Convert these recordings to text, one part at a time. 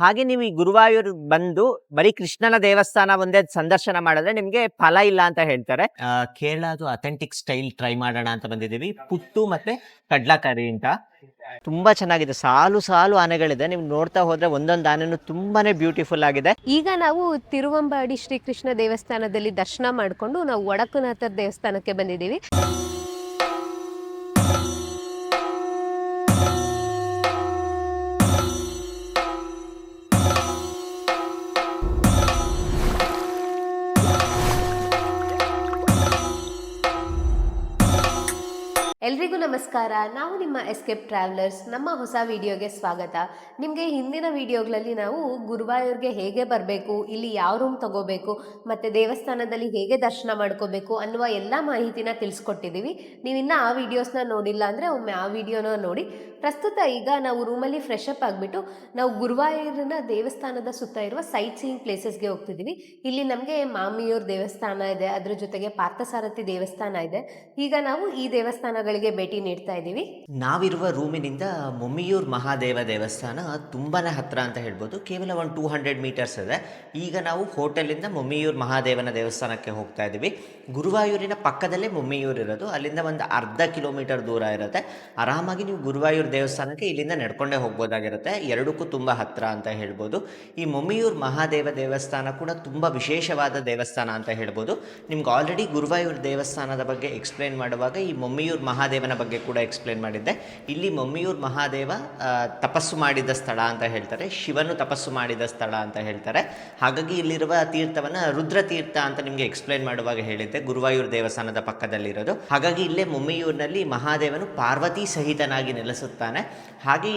ಹಾಗೆ ನೀವು ಈ ಗುರುವಾಯೂರ್ ಬಂದು ಬರೀ ಕೃಷ್ಣನ ದೇವಸ್ಥಾನ ಒಂದೇ ಸಂದರ್ಶನ ಮಾಡಿದ್ರೆ ನಿಮ್ಗೆ ಫಲ ಇಲ್ಲ ಅಂತ ಹೇಳ್ತಾರೆ. ಕೇರಳದು ಅಥೆಂಟಿಕ್ ಸ್ಟೈಲ್ ಟ್ರೈ ಮಾಡೋಣ ಅಂತ ಬಂದಿದ್ದೀವಿ. ಪುಟ್ಟು ಮತ್ತೆ ಕಡ್ಲಾಕರಿ ಅಂತ ತುಂಬಾ ಚೆನ್ನಾಗಿದೆ. ಸಾಲು ಸಾಲು ಆನೆಗಳಿದೆ. ನೀವು ನೋಡ್ತಾ ಹೋದ್ರೆ ಒಂದೊಂದು ಆನೆನೂ ತುಂಬಾನೇ ಬ್ಯೂಟಿಫುಲ್ ಆಗಿದೆ. ಈಗ ನಾವು ತಿರುವಂಬಾಡಿ ಶ್ರೀಕೃಷ್ಣ ದೇವಸ್ಥಾನದಲ್ಲಿ ದರ್ಶನ ಮಾಡಿಕೊಂಡು ನಾವು ವಡಕುನಾಥರ್ ದೇವಸ್ಥಾನಕ್ಕೆ ಬಂದಿದ್ದೀವಿ. ಎಲ್ರಿಗೂ ನಮಸ್ಕಾರ. ನಾವು ನಿಮ್ಮ ಎಸ್ಕೇಪ್ ಟ್ರಾವೆಲರ್ಸ್. ನಮ್ಮ ಹೊಸ ವಿಡಿಯೋಗೆ ಸ್ವಾಗತ. ನಿಮಗೆ ಹಿಂದಿನ ವಿಡಿಯೋಗಳಲ್ಲಿ ನಾವು ಗುರುವಾಯೂರ್ಗೆ ಹೇಗೆ ಬರಬೇಕು, ಇಲ್ಲಿ ಯಾವ ರೂಮ್ ತಗೋಬೇಕು ಮತ್ತು ದೇವಸ್ಥಾನದಲ್ಲಿ ಹೇಗೆ ದರ್ಶನ ಮಾಡ್ಕೋಬೇಕು ಅನ್ನುವ ಎಲ್ಲ ಮಾಹಿತಿನ ತಿಳಿಸ್ಕೊಟ್ಟಿದ್ದೀವಿ. ನೀವಿನ್ನೂ ಆ ವಿಡಿಯೋಸ್ನ ನೋಡಿಲ್ಲ ಅಂದರೆ ಒಮ್ಮೆ ಆ ವಿಡಿಯೋನ ನೋಡಿ. ಪ್ರಸ್ತುತ ಈಗ ನಾವು ರೂಮಲ್ಲಿ ಫ್ರೆಶ್ ಅಪ್ ಆಗಿಬಿಟ್ಟು ನಾವು ಗುರುವಾಯೂರಿನ ದೇವಸ್ಥಾನದ ಸುತ್ತ ಇರುವ ಸೈಟ್ ಸೀಯಿಂಗ್ ಪ್ಲೇಸಸ್ಗೆ ಹೋಗ್ತಿದ್ದೀವಿ. ಇಲ್ಲಿ ನಮಗೆ ಮಾಮಿಯೂರ್ ದೇವಸ್ಥಾನ ಇದೆ, ಅದ್ರ ಜೊತೆಗೆ ಪಾರ್ಥಸಾರಥಿ ದೇವಸ್ಥಾನ ಇದೆ. ಈಗ ನಾವು ಈ ದೇವಸ್ಥಾನಗಳಿಗೆ ಭೇಟಿ ನೀಡ್ತಾ ಇದ್ದೀವಿ. ನಾವಿರುವ ರೂಮಿನಿಂದ ಮೊಮ್ಮಿಯೂರ್ ಮಹಾದೇವ ದೇವಸ್ಥಾನ ತುಂಬಾನೇ ಹತ್ರ ಅಂತ ಹೇಳ್ಬೋದು. ಕೇವಲ ಒಂದು 200 ಮೀಟರ್ಸ್ ಇದೆ. ಈಗ ನಾವು ಹೋಟೆಲಿಂದ ಮೊಮ್ಮಿಯೂರ್ ಮಹಾದೇವನ ದೇವಸ್ಥಾನಕ್ಕೆ ಹೋಗ್ತಾ ಇದ್ದೀವಿ. ಗುರುವಾಯೂರಿನ ಪಕ್ಕದಲ್ಲೇ ಮೊಮ್ಮಿಯೂರ್ ಇರೋದು. ಅಲ್ಲಿಂದ ಒಂದು ಅರ್ಧ ಕಿಲೋಮೀಟರ್ ದೂರ ಇರುತ್ತೆ. ಆರಾಮಾಗಿ ನೀವು ಗುರುವಾಯೂರ್ ದೇವಸ್ಥಾನಕ್ಕೆ ಇಲ್ಲಿಂದ ನಡ್ಕೊಂಡೇ ಹೋಗ್ಬೋದಾಗಿರುತ್ತೆ. ಎರಡಕ್ಕೂ ತುಂಬ ಹತ್ರ ಅಂತ ಹೇಳ್ಬೋದು. ಈ ಮೊಮ್ಮಿಯೂರ್ ಮಹಾದೇವ ದೇವಸ್ಥಾನ ಕೂಡ ತುಂಬ ವಿಶೇಷವಾದ ದೇವಸ್ಥಾನ ಅಂತ ಹೇಳ್ಬೋದು. ನಿಮ್ಗೆ ಆಲ್ರೆಡಿ ಗುರುವಾಯೂರ್ ದೇವಸ್ಥಾನದ ಬಗ್ಗೆ ಎಕ್ಸ್ಪ್ಲೇನ್ ಮಾಡುವಾಗ ಈ ಮೊಮ್ಮಿಯೂರ್ ಮಹಾದೇವನ ಬಗ್ಗೆ ಕೂಡ ಎಕ್ಸ್ಪ್ಲೇನ್ ಮಾಡಿದ್ದೆ. ಇಲ್ಲಿ ಮೊಮ್ಮಿಯೂರ್ ಮಹಾದೇವ ತಪಸ್ಸು ಮಾಡಿದ ಸ್ಥಳ ಅಂತ ಹೇಳ್ತಾರೆ. ಶಿವನು ತಪಸ್ಸು ಮಾಡಿದ ಸ್ಥಳ ಅಂತ ಹೇಳ್ತಾರೆ. ಹಾಗಾಗಿ ಇಲ್ಲಿರುವ ತೀರ್ಥವನ್ನು ರುದ್ರತೀರ್ಥ ಅಂತ ನಿಮಗೆ ಎಕ್ಸ್ಪ್ಲೇನ್ ಮಾಡುವಾಗ ಹೇಳಿದ್ದೆ, ಗುರುವಾಯೂರ್ ದೇವಸ್ಥಾನದ ಪಕ್ಕದಲ್ಲಿರೋದು. ಹಾಗಾಗಿ ಇಲ್ಲೇ ಮೊಮ್ಮಿಯೂರಿನಲ್ಲಿ ಮಹಾದೇವನು ಪಾರ್ವತಿ ಸಹಿತನಾಗಿ ನೆಲೆಸುತ್ತಾನೆ. ಹಾಗೆ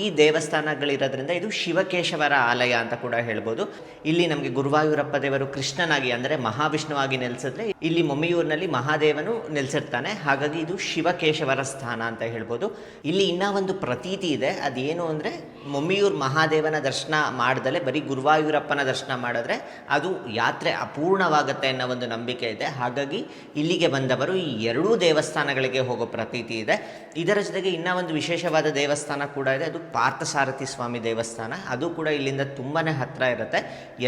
ಈ ದೇವಸ್ಥಾನಗಳಿರೋದ್ರಿಂದ ಇದು ಶಿವಕೇಶವರ ಆಲಯ ಅಂತ ಕೂಡ ಹೇಳ್ಬೋದು. ಇಲ್ಲಿ ನಮಗೆ ಗುರುವಾಯೂರಪ್ಪ ದೇವರು ಕೃಷ್ಣನಾಗಿ ಅಂದರೆ ಮಹಾವಿಷ್ಣುವಾಗಿ ನೆಲೆಸಿದ್ರೆ, ಇಲ್ಲಿ ಮೊಮ್ಮಿಯೂರಿನಲ್ಲಿ ಮಹಾದೇವನು ನೆಲೆಸಿರ್ತಾನೆ. ಹಾಗಾಗಿ ಇದು ಶಿವಕೇಶವರ ಸ್ಥಾನ ಅಂತ ಹೇಳ್ಬೋದು. ಇಲ್ಲಿ ಇನ್ನೂ ಒಂದು ಪ್ರತೀತಿ ಇದೆ. ಅದೇನು ಅಂದರೆ ಮೊಮ್ಮಿಯೂರ್ ಮಹಾದೇವನ ದರ್ಶನ ಮಾಡ್ದಲೆ ಬರೀ ಗುರುವಾಯೂರಪ್ಪನ ದರ್ಶನ ಮಾಡಿದ್ರೆ ಅದು ಯಾತ್ರೆ ಅಪೂರ್ಣವಾಗುತ್ತೆ ಅನ್ನೋ ಒಂದು ನಂಬಿಕೆ ಇದೆ. ಹಾಗಾಗಿ ಇಲ್ಲಿಗೆ ಬಂದವರು ಈ ಎರಡೂ ದೇವಸ್ಥಾನಗಳಿಗೆ ಹೋಗೋ ಪ್ರತೀತಿ ಇದೆ. ಇದರ ಜೊತೆಗೆ ಇನ್ನೂ ಒಂದು ವಿಶೇಷವಾದ ದೇವಸ್ಥಾನ ಕೂಡ ಇದೆ. ಅದು ಪಾರ್ಥಸಾರಥಿ ಸ್ವಾಮಿ ದೇವಸ್ಥಾನ. ಅದು ಕೂಡ ಇಲ್ಲಿಂದ ತುಂಬಾ ಹತ್ತಿರ ಇರುತ್ತೆ.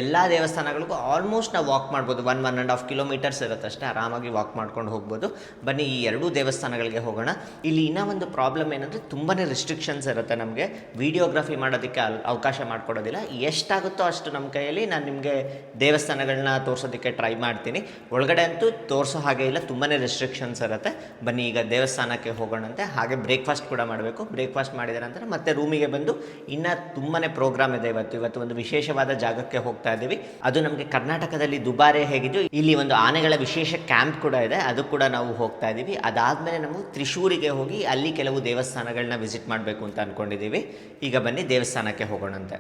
ಎಲ್ಲ ದೇವಸ್ಥಾನಗಳಿಗೂ ಆಲ್ಮೋಸ್ಟ್ ನಾವು ವಾಕ್ ಮಾಡ್ಬೋದು. 1.5 ಕಿಲೋಮೀಟರ್ಸ್ ಇರುತ್ತೆ ಅಷ್ಟೇ. ಆರಾಮಾಗಿ ವಾಕ್ ಮಾಡ್ಕೊಂಡು ಹೋಗ್ಬೋದು. ಬನ್ನಿ ಈ ಎರಡೂ ದೇವಸ್ಥಾನಗಳಿಗೆ ಹೋಗೋಣ. ಇಲ್ಲಿ ಇನ್ನೂ ಒಂದು ಪ್ರಾಬ್ಲಮ್ ಏನಂದರೆ ತುಂಬಾ ರಿಸ್ಟ್ರಿಕ್ಷನ್ಸ್ ಇರುತ್ತೆ. ನಮಗೆ ವಿಡಿಯೋಗ್ರಫಿ ಮಾಡೋದಕ್ಕೆ ಅವಕಾಶ ಮಾಡಿಕೊಡೋದಿಲ್ಲ. ಎಷ್ಟಾಗುತ್ತೋ ಅಷ್ಟು ನಮ್ಮ ಕೈಯಲ್ಲಿ ನಾನು ನಿಮಗೆ ದೇವಸ್ಥಾನಗಳನ್ನ ತೋರಿಸೋದಕ್ಕೆ ಟ್ರೈ ಮಾಡ್ತೀನಿ. ಒಳಗಡೆ ಅಂತೂ ತೋರಿಸೋ ಹಾಗೆ ಇಲ್ಲ, ತುಂಬಾ ರೆಸ್ಟ್ರಿಕ್ಷನ್ಸ್ ಇರುತ್ತೆ. ಬನ್ನಿ ಈಗ ದೇವಸ್ಥಾನಕ್ಕೆ ಹೋಗೋಣಂತೆ. ಹಾಗೆ ಬ್ರೇಕ್ಫಾಸ್ಟ್ ಕೂಡ ಮಾಡಬೇಕು. ಬ್ರೇಕ್ಫಾಸ್ಟ್ ಮಾಡಿದ ನಂತರ ಮತ್ತೆ ರೂಮಿಗೆ ಬಂದು ಇನ್ನೂ ತುಂಬಾ ಪ್ರೋಗ್ರಾಮ್ ಇದೆ. ಇವತ್ತು ಒಂದು ವಿಶೇಷವಾದ ಜಾಗಕ್ಕೆ ಹೋಗ್ತಾ ಇದ್ದೀವಿ. ಅದು ನಮಗೆ ಕರ್ನಾಟಕದಲ್ಲಿ ದುಬಾರೆ ಹೇಗಿದ್ದು ಇಲ್ಲಿ ಒಂದು ಆನೆಗಳ ವಿಶೇಷ ಕ್ಯಾಂಪ್ ಕೂಡ ಇದೆ. ಅದು ಕೂಡ ನಾವು ಹೋಗ್ತಾ ಇದ್ದೀವಿ. ಅದಾದಮೇಲೆ ನಾವು ತ್ರಿಶೂರಿಗೆ ಹೋಗಿ ಅಲ್ಲಿ ಕೆಲವು ದೇವಸ್ಥಾನಗಳನ್ನ ವಿಸಿಟ್ ಮಾಡಬೇಕು ಅಂತ ಅಂದ್ಕೊಂಡಿದ್ದೀವಿ. ಈಗ ಬನ್ನಿ ದೇವಸ್ಥಾನಕ್ಕೆ ಹೋಗೋಣಂತೆ.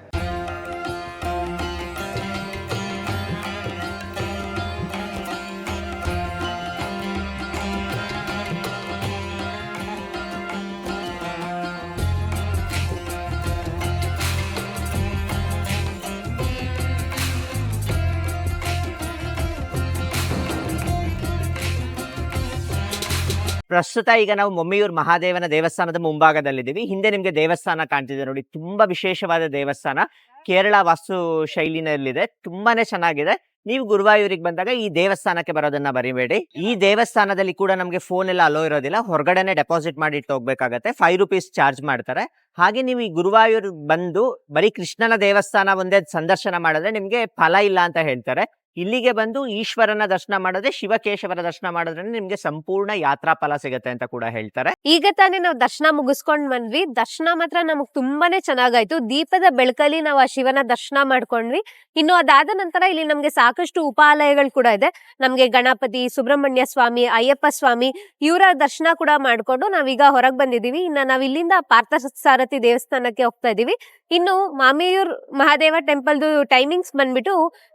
ಪ್ರಸ್ತುತ ಈಗ ನಾವು ಮೊಮ್ಮಿಯೂರ್ ಮಹಾದೇವನ ದೇವಸ್ಥಾನದ ಮುಂಭಾಗದಲ್ಲಿದ್ದೀವಿ. ಹಿಂದೆ ನಿಮಗೆ ದೇವಸ್ಥಾನ ಕಾಣ್ತಿದೆ ನೋಡಿ, ತುಂಬಾ ವಿಶೇಷವಾದ ದೇವಸ್ಥಾನ. ಕೇರಳ ವಾಸ್ತು ಶೈಲಿನಲ್ಲಿದೆ, ತುಂಬಾನೇ ಚೆನ್ನಾಗಿದೆ. ನೀವು ಗುರುವಾಯೂರಿಗೆ ಬಂದಾಗ ಈ ದೇವಸ್ಥಾನಕ್ಕೆ ಬರೋದನ್ನ ಬರಿಬೇಡಿ. ಈ ದೇವಸ್ಥಾನದಲ್ಲಿ ಕೂಡ ನಮಗೆ ಫೋನ್ ಎಲ್ಲ ಅಲೋ ಇರೋದಿಲ್ಲ. ಹೊರಗಡೆನೆ ಡೆಪಾಸಿಟ್ ಮಾಡಿ ಇಟ್ಟು ಹೋಗ್ಬೇಕಾಗತ್ತೆ. 5 ರೂಪೀಸ್ ಚಾರ್ಜ್ ಮಾಡ್ತಾರೆ. ಹಾಗೆ ನೀವು ಈ ಗುರುವಾಯೂರ್ ಬಂದು ಬರೀ ಕೃಷ್ಣನ ದೇವಸ್ಥಾನ ಒಂದೇ ಸಂದರ್ಶನ ಮಾಡಿದ್ರೆ ನಿಮ್ಗೆ ಫಲ ಇಲ್ಲ ಅಂತ ಹೇಳ್ತಾರೆ. ಇಲ್ಲಿಗೆ ಬಂದು ಈಶ್ವರನ ದರ್ಶನ ಮಾಡಿದ್ರೆ, ಶಿವಕೇಶವರ ದರ್ಶನ ಮಾಡಿದ್ರೆ ನಿಮ್ಗೆ ಸಂಪೂರ್ಣ ಯಾತ್ರಾ ಫಲ ಸಿಗುತ್ತೆ ಅಂತ ಕೂಡ ಹೇಳ್ತಾರೆ. ಈಗ ತಾನೇ ನಾವು ದರ್ಶನ ಮುಗಿಸ್ಕೊಂಡ್ ಬಂದ್ವಿ. ದರ್ಶನ ಮಾತ್ರ ನಮಗ್ ತುಂಬಾನೇ ಚೆನ್ನಾಗಾಯ್ತು. ದೀಪದ ಬೆಳಕಲ್ಲಿ ನಾವು ಆ ಶಿವನ ದರ್ಶನ ಮಾಡ್ಕೊಂಡ್ವಿ. ಇನ್ನು ಅದಾದ ನಂತರ ಇಲ್ಲಿ ನಮ್ಗೆ ಸಾಕಷ್ಟು ಉಪಾಲಯಗಳು ಕೂಡ ಇದೆ. ನಮ್ಗೆ ಗಣಪತಿ, ಸುಬ್ರಹ್ಮಣ್ಯ ಸ್ವಾಮಿ, ಅಯ್ಯಪ್ಪ ಸ್ವಾಮಿ ಇವರ ದರ್ಶನ ಕೂಡ ಮಾಡ್ಕೊಂಡು ನಾವೀಗ ಹೊರಗೆ ಬಂದಿದೀವಿ. ಇನ್ನ ನಾವ್ ಇಲ್ಲಿಂದ ಪಾರ್ಥಸಾರಥಿ ದೇವಸ್ಥಾನಕ್ಕೆ ಹೋಗ್ತಾ ಇದೀವಿ. ಇನ್ನು ಮಾಮಿಯೂರ್ ಮಹಾದೇವ ಟೆಂಪಲ್ದು ಟೈಮಿಂಗ್ಸ್ ಬಂದ್ಬಿಟ್ಟು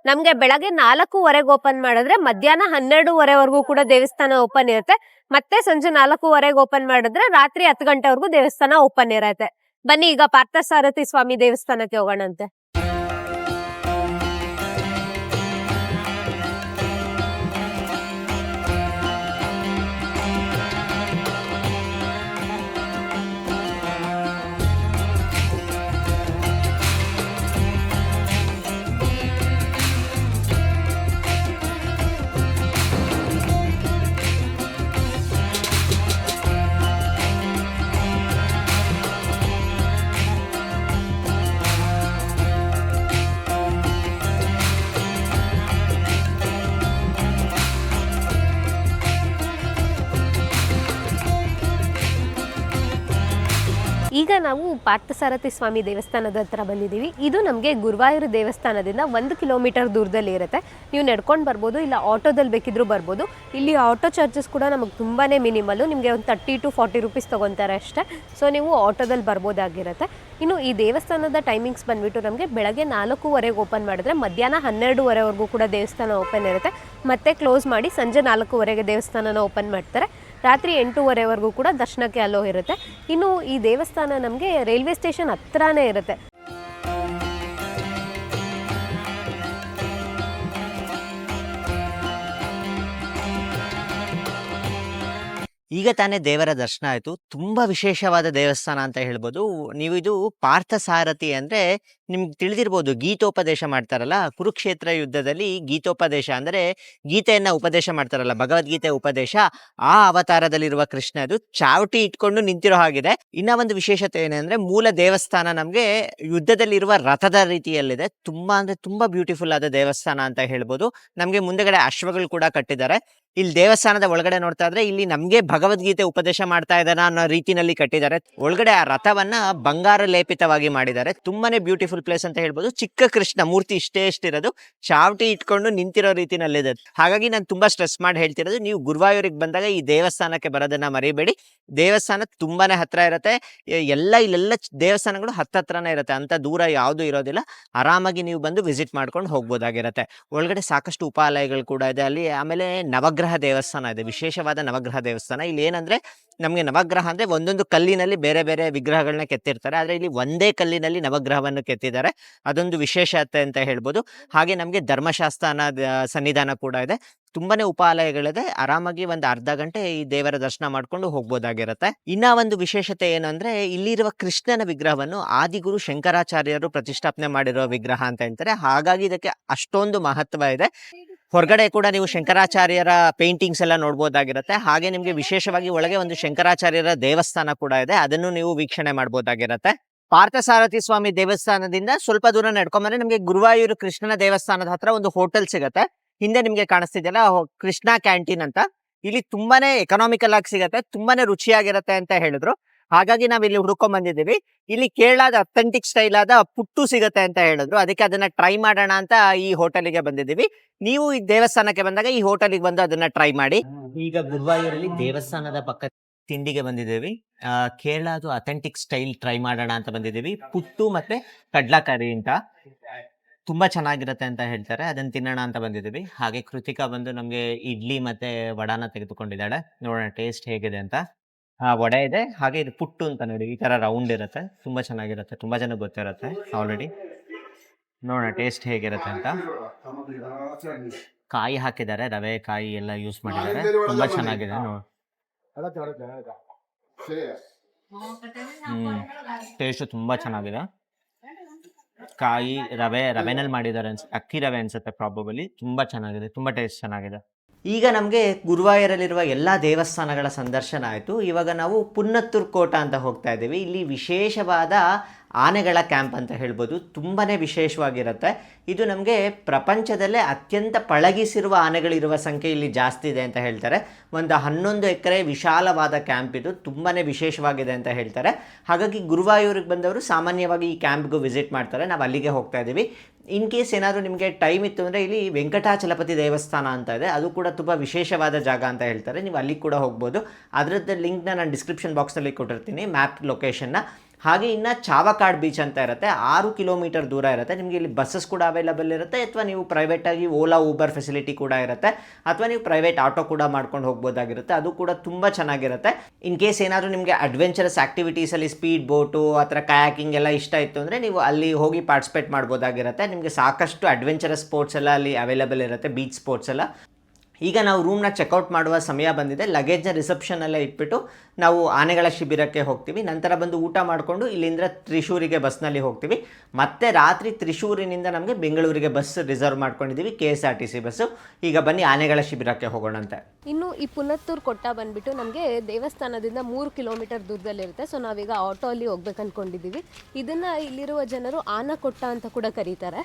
ನಮ್ಗೆ ಬೆಳಗ್ಗೆ 4:15 ಓಪನ್ ಮಾಡಿದ್ರೆ ಮಧ್ಯಾಹ್ನ 12:30ವರೆಗೂ ಕೂಡ ದೇವಸ್ಥಾನ ಓಪನ್ ಇರುತ್ತೆ. ಮತ್ತೆ ಸಂಜೆ 4:15 ಓಪನ್ ಮಾಡಿದ್ರೆ ರಾತ್ರಿ 10 ಗಂಟೆವರೆಗೂ ದೇವಸ್ಥಾನ ಓಪನ್ ಇರುತ್ತೆ. ಬನ್ನಿ ಈಗ ಪಾರ್ಥಸಾರಥಿ ಸ್ವಾಮಿ ದೇವಸ್ಥಾನಕ್ಕೆ ಹೋಗೋಣಂತೆ. ಈಗ ನಾವು ಪಾರ್ಥಸಾರಥಿ ಸ್ವಾಮಿ ದೇವಸ್ಥಾನದ ಹತ್ರ ಬಂದಿದ್ದೀವಿ. ಇದು ನಮಗೆ ಗುರುವಾಯೂರು ದೇವಸ್ಥಾನದಿಂದ 1 ಕಿಲೋಮೀಟರ್ ದೂರದಲ್ಲಿ ಇರುತ್ತೆ. ನೀವು ನಡ್ಕೊಂಡು ಬರ್ಬೋದು, ಇಲ್ಲ ಆಟೋದಲ್ಲಿ ಬೇಕಿದ್ರೂ ಬರ್ಬೋದು. ಇಲ್ಲಿ ಆಟೋ ಚಾರ್ಜಸ್ ಕೂಡ ನಮಗೆ ತುಂಬಾ ಮಿನಿಮಲ್ಲು, ನಿಮಗೆ ಒಂದು 30 to 40 ರೂಪೀಸ್ ತೊಗೊತಾರೆ ಅಷ್ಟೇ. ಸೊ ನೀವು ಆಟೋದಲ್ಲಿ ಬರ್ಬೋದಾಗಿರುತ್ತೆ. ಇನ್ನು ಈ ದೇವಸ್ಥಾನದ ಟೈಮಿಂಗ್ಸ್ ಬಂದುಬಿಟ್ಟು ನಮಗೆ ಬೆಳಗ್ಗೆ 4:15 ಓಪನ್ ಮಾಡಿದ್ರೆ ಮಧ್ಯಾಹ್ನ 12:30ವರೆಗೂ ಕೂಡ ದೇವಸ್ಥಾನ ಓಪನ್ ಇರುತ್ತೆ. ಮತ್ತೆ ಕ್ಲೋಸ್ ಮಾಡಿ ಸಂಜೆ 4:15ಗೆ ದೇವಸ್ಥಾನನ ಓಪನ್ ಮಾಡ್ತಾರೆ. ರಾತ್ರಿ 8:30ವರೆಗೂ ಕೂಡ ದರ್ಶನಕ್ಕೆ ಅಲೋ ಇರುತ್ತೆ. ಇನ್ನು ಈ ದೇವಸ್ಥಾನ ನಮಗೆ ರೈಲ್ವೆ ಸ್ಟೇಷನ್ ಹತ್ರನೇ ಇರುತ್ತೆ. ಈಗ ತಾನೇ ದೇವರ ದರ್ಶನ ಆಯಿತು. ತುಂಬ ವಿಶೇಷವಾದ ದೇವಸ್ಥಾನ ಅಂತ ಹೇಳ್ಬೋದು. ನೀವು ಇದು ಪಾರ್ಥಸಾರಥಿ ಅಂದರೆ ನಿಮ್ಗೆ ತಿಳಿದಿರ್ಬೋದು, ಗೀತೋಪದೇಶ ಮಾಡ್ತಾರಲ್ಲ, ಕುರುಕ್ಷೇತ್ರ ಯುದ್ಧದಲ್ಲಿ ಗೀತೋಪದೇಶ ಅಂದರೆ ಗೀತೆಯನ್ನು ಉಪದೇಶ ಮಾಡ್ತಾರಲ್ಲ, ಭಗವದ್ಗೀತೆ ಉಪದೇಶ, ಆ ಅವತಾರದಲ್ಲಿರುವ ಕೃಷ್ಣ ಅದು ಚಾವಟಿ ಇಟ್ಕೊಂಡು ನಿಂತಿರೋ ಹಾಗಿದೆ. ಇನ್ನ ಒಂದು ವಿಶೇಷತೆ ಏನಂದ್ರೆ ಮೂಲ ದೇವಸ್ಥಾನ ನಮಗೆ ಯುದ್ಧದಲ್ಲಿರುವ ರಥದ ರೀತಿಯಲ್ಲಿದೆ. ತುಂಬಾ ಅಂದ್ರೆ ತುಂಬಾ ಬ್ಯೂಟಿಫುಲ್ ಆದ ದೇವಸ್ಥಾನ ಅಂತ ಹೇಳ್ಬೋದು. ನಮಗೆ ಮುಂದೆಗಡೆ ಅಶ್ವಗಳು ಕೂಡ ಕಟ್ಟಿದ್ದಾರೆ. ಇಲ್ಲಿ ದೇವಸ್ಥಾನದ ಒಳಗಡೆ ನೋಡ್ತಾ ಇದ್ರೆ ಇಲ್ಲಿ ನಮ್ಗೆ ಭಗವದ್ಗೀತೆ ಉಪದೇಶ ಮಾಡ್ತಾ ಇದ್ದಾನ ಅನ್ನೋ ರೀತಿನಲ್ಲಿ ಕಟ್ಟಿದ್ದಾರೆ. ಒಳಗಡೆ ಆ ರಥವನ್ನ ಬಂಗಾರ ಲೇಪಿತವಾಗಿ ಮಾಡಿದ್ದಾರೆ. ತುಂಬಾನೇ ಬ್ಯೂಟಿಫುಲ್ ಪ್ಲೇಸ್ ಅಂತ ಹೇಳ್ಬೋದು. ಚಿಕ್ಕ ಕೃಷ್ಣ ಮೂರ್ತಿ ಇಷ್ಟೇ ಇರೋದು, ಚಾವಟಿ ಇಟ್ಕೊಂಡು ನಿಂತಿರೋ ರೀತಿನಲ್ಲಿದೆ. ಹಾಗಾಗಿ ನಾನು ತುಂಬಾ ಸ್ಟ್ರೆಸ್ ಮಾಡಿ ಹೇಳ್ತಿರೋದು, ನೀವು ಗುರುವಾಯೂರಿಗೆ ಬಂದಾಗ ಈ ದೇವಸ್ಥಾನಕ್ಕೆ ಬರೋದನ್ನ ಮರಿಬೇಡಿ. ದೇವಸ್ಥಾನ ತುಂಬಾನೇ ಹತ್ರ ಇರುತ್ತೆ. ಇಲ್ಲೆಲ್ಲ ದೇವಸ್ಥಾನಗಳು ಹತ್ತತ್ರನೇ ಇರುತ್ತೆ, ಅಂತ ದೂರ ಯಾವುದು ಇರೋದಿಲ್ಲ. ಆರಾಮಾಗಿ ನೀವು ಬಂದು ವಿಸಿಟ್ ಮಾಡ್ಕೊಂಡು ಹೋಗ್ಬೋದಾಗಿರುತ್ತೆ. ಒಳಗಡೆ ಸಾಕಷ್ಟು ಉಪಾಲಯಗಳು ಕೂಡ ಇದೆ ಅಲ್ಲಿ. ಆಮೇಲೆ ನವಗ್ರಹ ದೇವಸ್ಥಾನ ಇದೆ, ವಿಶೇಷವಾದ ನವಗ್ರಹ ದೇವಸ್ಥಾನ. ಇಲ್ಲಿ ಏನಂದ್ರೆ ನಮಗೆ ನವಗ್ರಹ ಅಂದ್ರೆ ಒಂದೊಂದು ಕಲ್ಲಿನಲ್ಲಿ ಬೇರೆ ಬೇರೆ ವಿಗ್ರಹಗಳನ್ನ ಕೆತ್ತಿರ್ತಾರೆ, ಆದ್ರೆ ಇಲ್ಲಿ ಒಂದೇ ಕಲ್ಲಿನಲ್ಲಿ ನವಗ್ರಹವನ್ನು ಕೆತ್ತಿದ್ದಾರೆ. ಅದೊಂದು ವಿಶೇಷತೆ ಅಂತ ಹೇಳ್ಬೋದು. ಹಾಗೆ ನಮಗೆ ಧರ್ಮಶಾಸ್ತ್ರನ ಸನ್ನಿಧಾನ ಕೂಡ ಇದೆ. ತುಂಬಾನೇ ಉಪಾಲಯಗಳಿದೆ. ಆರಾಮಾಗಿ ಒಂದು ಅರ್ಧ ಗಂಟೆ ಈ ದೇವರ ದರ್ಶನ ಮಾಡ್ಕೊಂಡು ಹೋಗ್ಬೋದಾಗಿರುತ್ತೆ. ಇನ್ನ ಒಂದು ವಿಶೇಷತೆ ಏನಂದ್ರೆ ಇಲ್ಲಿರುವ ಕೃಷ್ಣನ ವಿಗ್ರಹವನ್ನು ಆದಿಗುರು ಶಂಕರಾಚಾರ್ಯರು ಪ್ರತಿಷ್ಠಾಪನೆ ಮಾಡಿರೋ ವಿಗ್ರಹ ಅಂತ ಹೇಳ್ತಾರೆ. ಹಾಗಾಗಿ ಇದಕ್ಕೆ ಅಷ್ಟೊಂದು ಮಹತ್ವ ಇದೆ. ಹೊರಗಡೆ ಕೂಡ ನೀವು ಶಂಕರಾಚಾರ್ಯರ ಪೇಂಟಿಂಗ್ಸ್ ಎಲ್ಲ ನೋಡ್ಬೋದಾಗಿರುತ್ತೆ. ಹಾಗೆ ನಿಮ್ಗೆ ವಿಶೇಷವಾಗಿ ಒಳಗೆ ಒಂದು ಶಂಕರಾಚಾರ್ಯರ ದೇವಸ್ಥಾನ ಕೂಡ ಇದೆ, ಅದನ್ನು ನೀವು ವೀಕ್ಷಣೆ ಮಾಡ್ಬೋದಾಗಿರುತ್ತೆ. ಪಾರ್ಥಸಾರಥಿ ಸ್ವಾಮಿ ದೇವಸ್ಥಾನದಿಂದ ಸ್ವಲ್ಪ ದೂರ ನಡ್ಕೊಂಡ್ಬಂದ್ರೆ ನಮಗೆ ಗುರುವಾಯೂರು ಕೃಷ್ಣನ ದೇವಸ್ಥಾನದ ಹತ್ರ ಒಂದು ಹೋಟೆಲ್ ಸಿಗತ್ತೆ. ಹಿಂದೆ ನಿಮ್ಗೆ ಕಾಣಿಸ್ತಿದೆಯಲ್ಲ ಕೃಷ್ಣ ಕ್ಯಾಂಟೀನ್ ಅಂತ. ಇಲ್ಲಿ ತುಂಬಾನೇ ಎಕನಾಮಿಕಲ್ ಆಗಿ ಸಿಗತ್ತೆ, ತುಂಬಾನೇ ರುಚಿಯಾಗಿರುತ್ತೆ ಅಂತ ಹೇಳಿದ್ರು. ಹಾಗಾಗಿ ನಾವ್ ಇಲ್ಲಿ ಹುಡ್ಕೊಂಡ್ ಬಂದಿದ್ದೀವಿ. ಇಲ್ಲಿ ಕೇರಳದ ಅಥೆಂಟಿಕ್ ಸ್ಟೈಲ್ ಆದ ಪುಟ್ಟು ಸಿಗತ್ತೆ ಅಂತ ಹೇಳಿದ್ರು. ಅದಕ್ಕೆ ಅದನ್ನ ಟ್ರೈ ಮಾಡೋಣ ಅಂತ ಈ ಹೋಟೆಲ್ಗೆ ಬಂದಿದ್ದೀವಿ. ನೀವು ಈ ದೇವಸ್ಥಾನಕ್ಕೆ ಬಂದಾಗ ಈ ಹೋಟೆಲ್ಗೆ ಬಂದು ಅದನ್ನ ಟ್ರೈ ಮಾಡಿ. ಈಗ ಗುರುವಾಯೂರಲ್ಲಿ ದೇವಸ್ಥಾನದ ಪಕ್ಕ ತಿಂಡಿಗೆ ಬಂದಿದ್ದೀವಿ. ಕೇರಳದು ಅಥೆಂಟಿಕ್ ಸ್ಟೈಲ್ ಟ್ರೈ ಮಾಡೋಣ ಅಂತ ಬಂದಿದ್ದೀವಿ. ಪುಟ್ಟು ಮತ್ತೆ ಕಡ್ಲಾಕರಿ ಅಂತ ತುಂಬಾ ಚೆನ್ನಾಗಿರುತ್ತೆ ಅಂತ ಹೇಳ್ತಾರೆ, ಅದನ್ನ ತಿನ್ನೋಣ ಅಂತ ಬಂದಿದ್ದೀವಿ. ಹಾಗೆ ಕೃತಿಕಾ ಬಂದು ನಮ್ಗೆ ಇಡ್ಲಿ ಮತ್ತೆ ವಡಾನ ತೆಗೆದುಕೊಂಡಿದ್ದಾಳೆ. ನೋಡೋಣ ಟೇಸ್ಟ್ ಹೇಗಿದೆ ಅಂತ. ವಡೆ ಇದೆ, ಹಾಗೆ ಇದು ಪುಟ್ಟು ಅಂತ ನೋಡಿ, ಈ ತರ ರೌಂಡ್ ಇರುತ್ತೆ, ತುಂಬಾ ಚೆನ್ನಾಗಿರುತ್ತೆ. ತುಂಬಾ ಜನ ಗೊತ್ತಿರುತ್ತೆ ಆಲ್ರೆಡಿ. ನೋಡೋಣ ಟೇಸ್ಟ್ ಹೇಗಿರುತ್ತೆ ಅಂತ. ಕಾಯಿ ಹಾಕಿದ್ದಾರೆ, ರವೆ ಕಾಯಿ ಎಲ್ಲ ಯೂಸ್ ಮಾಡಿದ್ದಾರೆ. ತುಂಬಾ ಚೆನ್ನಾಗಿದೆ ನೋಡಿ. ಟೇಸ್ಟ್ ತುಂಬಾ ಚೆನ್ನಾಗಿದೆ. ಕಾಯಿ ರವೆನಲ್ಲಿ ಮಾಡಿದ್ದಾರೆ ಅಕ್ಕಿ ರವೆ ಅನ್ಸುತ್ತೆ ಪ್ರಾಬಬಲಿ. ತುಂಬಾ ಚೆನ್ನಾಗಿದೆ, ತುಂಬಾ ಟೇಸ್ಟ್ ಚೆನ್ನಾಗಿದೆ. ಈಗ ನಮಗೆ ಗುರುವಾಯೂರಲ್ಲಿರುವ ಎಲ್ಲ ದೇವಸ್ಥಾನಗಳ ಸಂದರ್ಶನ ಆಯಿತು. ಇವಾಗ ನಾವು ಪುನ್ನತ್ತೂರು ಕೋಟ ಅಂತ ಹೋಗ್ತಾ ಇದ್ದೀವಿ. ಇಲ್ಲಿ ವಿಶೇಷವಾದ ಆನೆಗಳ ಕ್ಯಾಂಪ್ ಅಂತ ಹೇಳ್ಬೋದು. ತುಂಬಾ ವಿಶೇಷವಾಗಿರುತ್ತೆ. ಇದು ನಮಗೆ ಪ್ರಪಂಚದಲ್ಲೇ ಅತ್ಯಂತ ಪಳಗಿಸಿರುವ ಆನೆಗಳಿರುವ ಸಂಖ್ಯೆ ಇಲ್ಲಿ ಜಾಸ್ತಿ ಇದೆ ಅಂತ ಹೇಳ್ತಾರೆ. ಒಂದು 11 ಎಕರೆ ವಿಶಾಲವಾದ ಕ್ಯಾಂಪ್ ಇದು. ತುಂಬಾ ವಿಶೇಷವಾಗಿದೆ ಅಂತ ಹೇಳ್ತಾರೆ. ಹಾಗಾಗಿ ಗುರುವಾಯೂರಿಗೆ ಬಂದವರು ಸಾಮಾನ್ಯವಾಗಿ ಈ ಕ್ಯಾಂಪ್ಗೂ ವಿಸಿಟ್ ಮಾಡ್ತಾರೆ. ನಾವು ಅಲ್ಲಿಗೆ ಹೋಗ್ತಾ ಇದ್ದೀವಿ. ಇನ್ ಕೇಸ್ ಏನಾದರೂ ನಿಮಗೆ ಟೈಮ್ ಇತ್ತು ಅಂದರೆ ಇಲ್ಲಿ ವೆಂಕಟಾಚಲಪತಿ ದೇವಸ್ಥಾನ ಅಂತ ಇದೆ, ಅದು ಕೂಡ ತುಂಬ ವಿಶೇಷವಾದ ಜಾಗ ಅಂತ ಹೇಳ್ತಾರೆ. ನೀವು ಅಲ್ಲಿ ಕೂಡ ಹೋಗ್ಬೋದು. ಅದರದ್ದು ಲಿಂಕ್ನ ನಾನು ಡಿಸ್ಕ್ರಿಪ್ಷನ್ ಬಾಕ್ಸಲ್ಲಿ ಕೊಟ್ಟಿರ್ತೀನಿ, ಮ್ಯಾಪ್ ಲೊಕೇಶನ್ನ. ಹಾಗೆ ಇನ್ನು ಚಾವಕಾಡ್ ಬೀಚ್ ಅಂತ ಇರುತ್ತೆ, 6 ಕಿಲೋಮೀಟರ್ ದೂರ ಇರುತ್ತೆ. ನಿಮಗೆ ಇಲ್ಲಿ ಬಸ್ಸಸ್ ಕೂಡ ಅವೈಲಬಲ್ ಇರುತ್ತೆ, ಅಥವಾ ನೀವು ಪ್ರೈವೇಟಾಗಿ ಓಲಾ ಊಬರ್ ಫೆಸಿಲಿಟಿ ಕೂಡ ಇರುತ್ತೆ, ಅಥವಾ ನೀವು ಪ್ರೈವೇಟ್ ಆಟೋ ಕೂಡ ಮಾಡ್ಕೊಂಡು ಹೋಗ್ಬೋದಾಗಿರುತ್ತೆ. ಅದು ಕೂಡ ತುಂಬ ಚೆನ್ನಾಗಿರುತ್ತೆ. ಇನ್ ಕೇಸ್ ಏನಾದರೂ ನಿಮಗೆ ಅಡ್ವೆಂಚರಸ್ ಆ್ಯಕ್ಟಿವಿಟೀಸಲ್ಲಿ ಸ್ಪೀಡ್ ಬೋಟು ಆ ಥರ ಕಯಾಕಿಂಗ್ ಎಲ್ಲ ಇಷ್ಟ ಇತ್ತು ಅಂದರೆ ನೀವು ಅಲ್ಲಿ ಹೋಗಿ ಪಾರ್ಟಿಸಿಪೇಟ್ ಮಾಡ್ಬೋದಾಗಿರುತ್ತೆ. ನಿಮಗೆ ಸಾಕಷ್ಟು ಅಡ್ವೆಂಚರಸ್ ಸ್ಪೋರ್ಟ್ಸ್ ಎಲ್ಲ ಅಲ್ಲಿ ಅವೈಲಬಲ್ ಇರುತ್ತೆ, ಬೀಚ್ ಸ್ಪೋರ್ಟ್ಸ್ ಎಲ್ಲ. ಈಗ ನಾವು ರೂಮ್ನ ಚೆಕ್ಔಟ್ ಮಾಡುವ ಸಮಯ ಬಂದಿದೆ. ಲಗೇಜ್ನ ರಿಸೆಪ್ಷನಲ್ಲೇ ಇಟ್ಬಿಟ್ಟು ನಾವು ಆನೆಗಳ ಶಿಬಿರಕ್ಕೆ ಹೋಗ್ತೀವಿ. ನಂತರ ಬಂದು ಊಟ ಮಾಡಿಕೊಂಡು ಇಲ್ಲಿಂದ ತ್ರಿಶೂರಿಗೆ ಬಸ್ನಲ್ಲಿ ಹೋಗ್ತೀವಿ. ಮತ್ತೆ ರಾತ್ರಿ ತ್ರಿಶೂರಿನಿಂದ ನಮಗೆ ಬೆಂಗಳೂರಿಗೆ ಬಸ್ ರಿಸರ್ವ್ ಮಾಡ್ಕೊಂಡಿದ್ದೀವಿ, KSRTC ಬಸ್ಸು. ಈಗ ಬನ್ನಿ ಆನೆಗಳ ಶಿಬಿರಕ್ಕೆ ಹೋಗೋಣಂತೆ. ಇನ್ನು ಈ ಪುನ್ನತ್ತೂರು ಕೊಟ್ಟ ಬಂದ್ಬಿಟ್ಟು ನಮಗೆ ದೇವಸ್ಥಾನದಿಂದ 3 ಕಿಲೋಮೀಟರ್ ದೂರದಲ್ಲಿರುತ್ತೆ. ಸೊ ನಾವೀಗ ಆಟೋ ಅಲ್ಲಿ ಹೋಗ್ಬೇಕು ಅಂದ್ಕೊಂಡಿದ್ದೀವಿ. ಇದನ್ನು ಇಲ್ಲಿರುವ ಜನರು ಆನಕೊಟ್ಟ ಅಂತ ಕೂಡ ಕರೀತಾರೆ.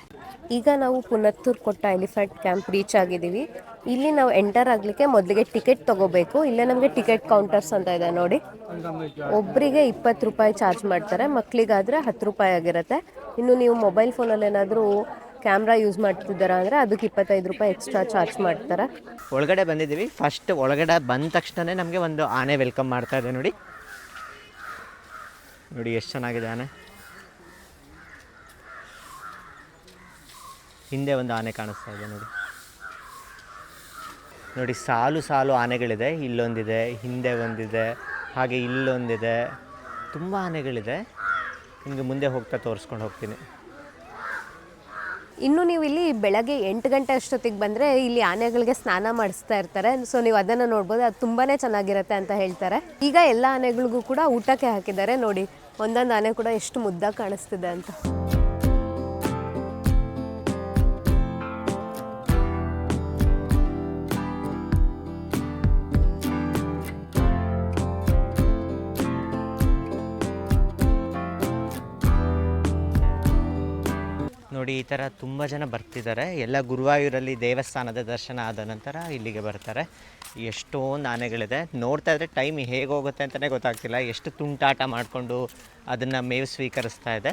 ಈಗ ನಾವು ಪುನತ್ತೂರು ಕೊಟ್ಟ ಎಲಿಫೆಂಟ್ ಕ್ಯಾಂಪ್ ರೀಚ್ ಆಗಿದ್ದೀವಿ. ಇಲ್ಲಿ ನಾವು ಎಂಟರ್ ಆಗಲಿಕ್ಕೆ ಮೊದಲಿಗೆ ಟಿಕೆಟ್ ತಗೋಬೇಕು. ಇಲ್ಲೇ ನಮಗೆ ಟಿಕೆಟ್ ಕೌಂಟರ್ಸ್ ಅಂತ ಇದೆ ನೋಡಿ. ಒಬ್ಬರಿಗೆ 20 ರೂಪಾಯಿ ಚಾರ್ಜ್ ಮಾಡ್ತಾರೆ, ಮಕ್ಕಳಿಗಾದರೆ 10 ರೂಪಾಯಿ ಆಗಿರುತ್ತೆ. ಇನ್ನು ನೀವು ಮೊಬೈಲ್ ಫೋನಲ್ಲಿ ಏನಾದರೂ ಕ್ಯಾಮ್ರಾ ಯೂಸ್ ಮಾಡ್ತಿದ್ದೀರಾ ಅಂದರೆ ಅದಕ್ಕೆ 25 ರೂಪಾಯಿ ಎಕ್ಸ್ಟ್ರಾ ಚಾರ್ಜ್ ಮಾಡ್ತಾರೆ. ಒಳಗಡೆ ಬಂದಿದ್ದೀವಿ. ಫಸ್ಟ್ ಒಳಗಡೆ ಬಂದ ತಕ್ಷಣ ನಮಗೆ ಒಂದು ಆನೆ ವೆಲ್ಕಮ್ ಮಾಡ್ತಾ ಇದೆ ನೋಡಿ. ನೋಡಿ ಎಷ್ಟು ಚೆನ್ನಾಗಿದೆ ಆನೆ. ಹಿಂದೆ ಒಂದು ಆನೆ ಕಾಣಿಸ್ತಾ ಇದೆ ನೋಡಿ. ನೋಡಿ ಸಾಲು ಸಾಲು ಆನೆಗಳಿದೆ. ಇಲ್ಲೊಂದಿದೆ, ಹಿಂದೆ ಒಂದಿದೆ, ಹಾಗೆ ಇಲ್ಲೊಂದಿದೆ. ತುಂಬ ಆನೆಗಳಿದೆ. ನಿಮಗೆ ಮುಂದೆ ಹೋಗ್ತಾ ತೋರಿಸ್ಕೊಂಡು ಹೋಗ್ತೀನಿ. ಇನ್ನು ನೀವು ಇಲ್ಲಿ ಬೆಳಗ್ಗೆ 8 ಗಂಟೆ ಅಷ್ಟೊತ್ತಿಗೆ ಬಂದರೆ ಇಲ್ಲಿ ಆನೆಗಳಿಗೆ ಸ್ನಾನ ಮಾಡಿಸ್ತಾ ಇರ್ತಾರೆ. ಸೊ ನೀವು ಅದನ್ನು ನೋಡ್ಬೋದು, ಅದು ತುಂಬಾ ಚೆನ್ನಾಗಿರುತ್ತೆ ಅಂತ ಹೇಳ್ತಾರೆ. ಈಗ ಎಲ್ಲ ಆನೆಗಳಿಗೂ ಕೂಡ ಊಟಕ್ಕೆ ಹಾಕಿದ್ದಾರೆ ನೋಡಿ. ಒಂದೊಂದು ಆನೆ ಕೂಡ ಎಷ್ಟು ಮುದ್ದಾಗಿ ಕಾಣಿಸ್ತಿದೆ ಅಂತ. ನೋಡಿ ಈ ಥರ ತುಂಬ ಜನ ಬರ್ತಿದ್ದಾರೆ. ಎಲ್ಲ ಗುರುವಾಯೂರಲ್ಲಿ ದೇವಸ್ಥಾನದ ದರ್ಶನ ಆದ ನಂತರ ಇಲ್ಲಿಗೆ ಬರ್ತಾರೆ. ಎಷ್ಟೊಂದು ಆನೆಗಳಿದೆ. ನೋಡ್ತಾ ಇದ್ದರೆ ಟೈಮ್ ಹೇಗೆ ಹೋಗುತ್ತೆ ಅಂತಲೇ ಗೊತ್ತಾಗ್ತಿಲ್ಲ. ಎಷ್ಟು ತುಂಟಾಟ ಮಾಡಿಕೊಂಡು ಅದನ್ನು ಮೇವು ಸ್ವೀಕರಿಸ್ತಾ ಇದೆ.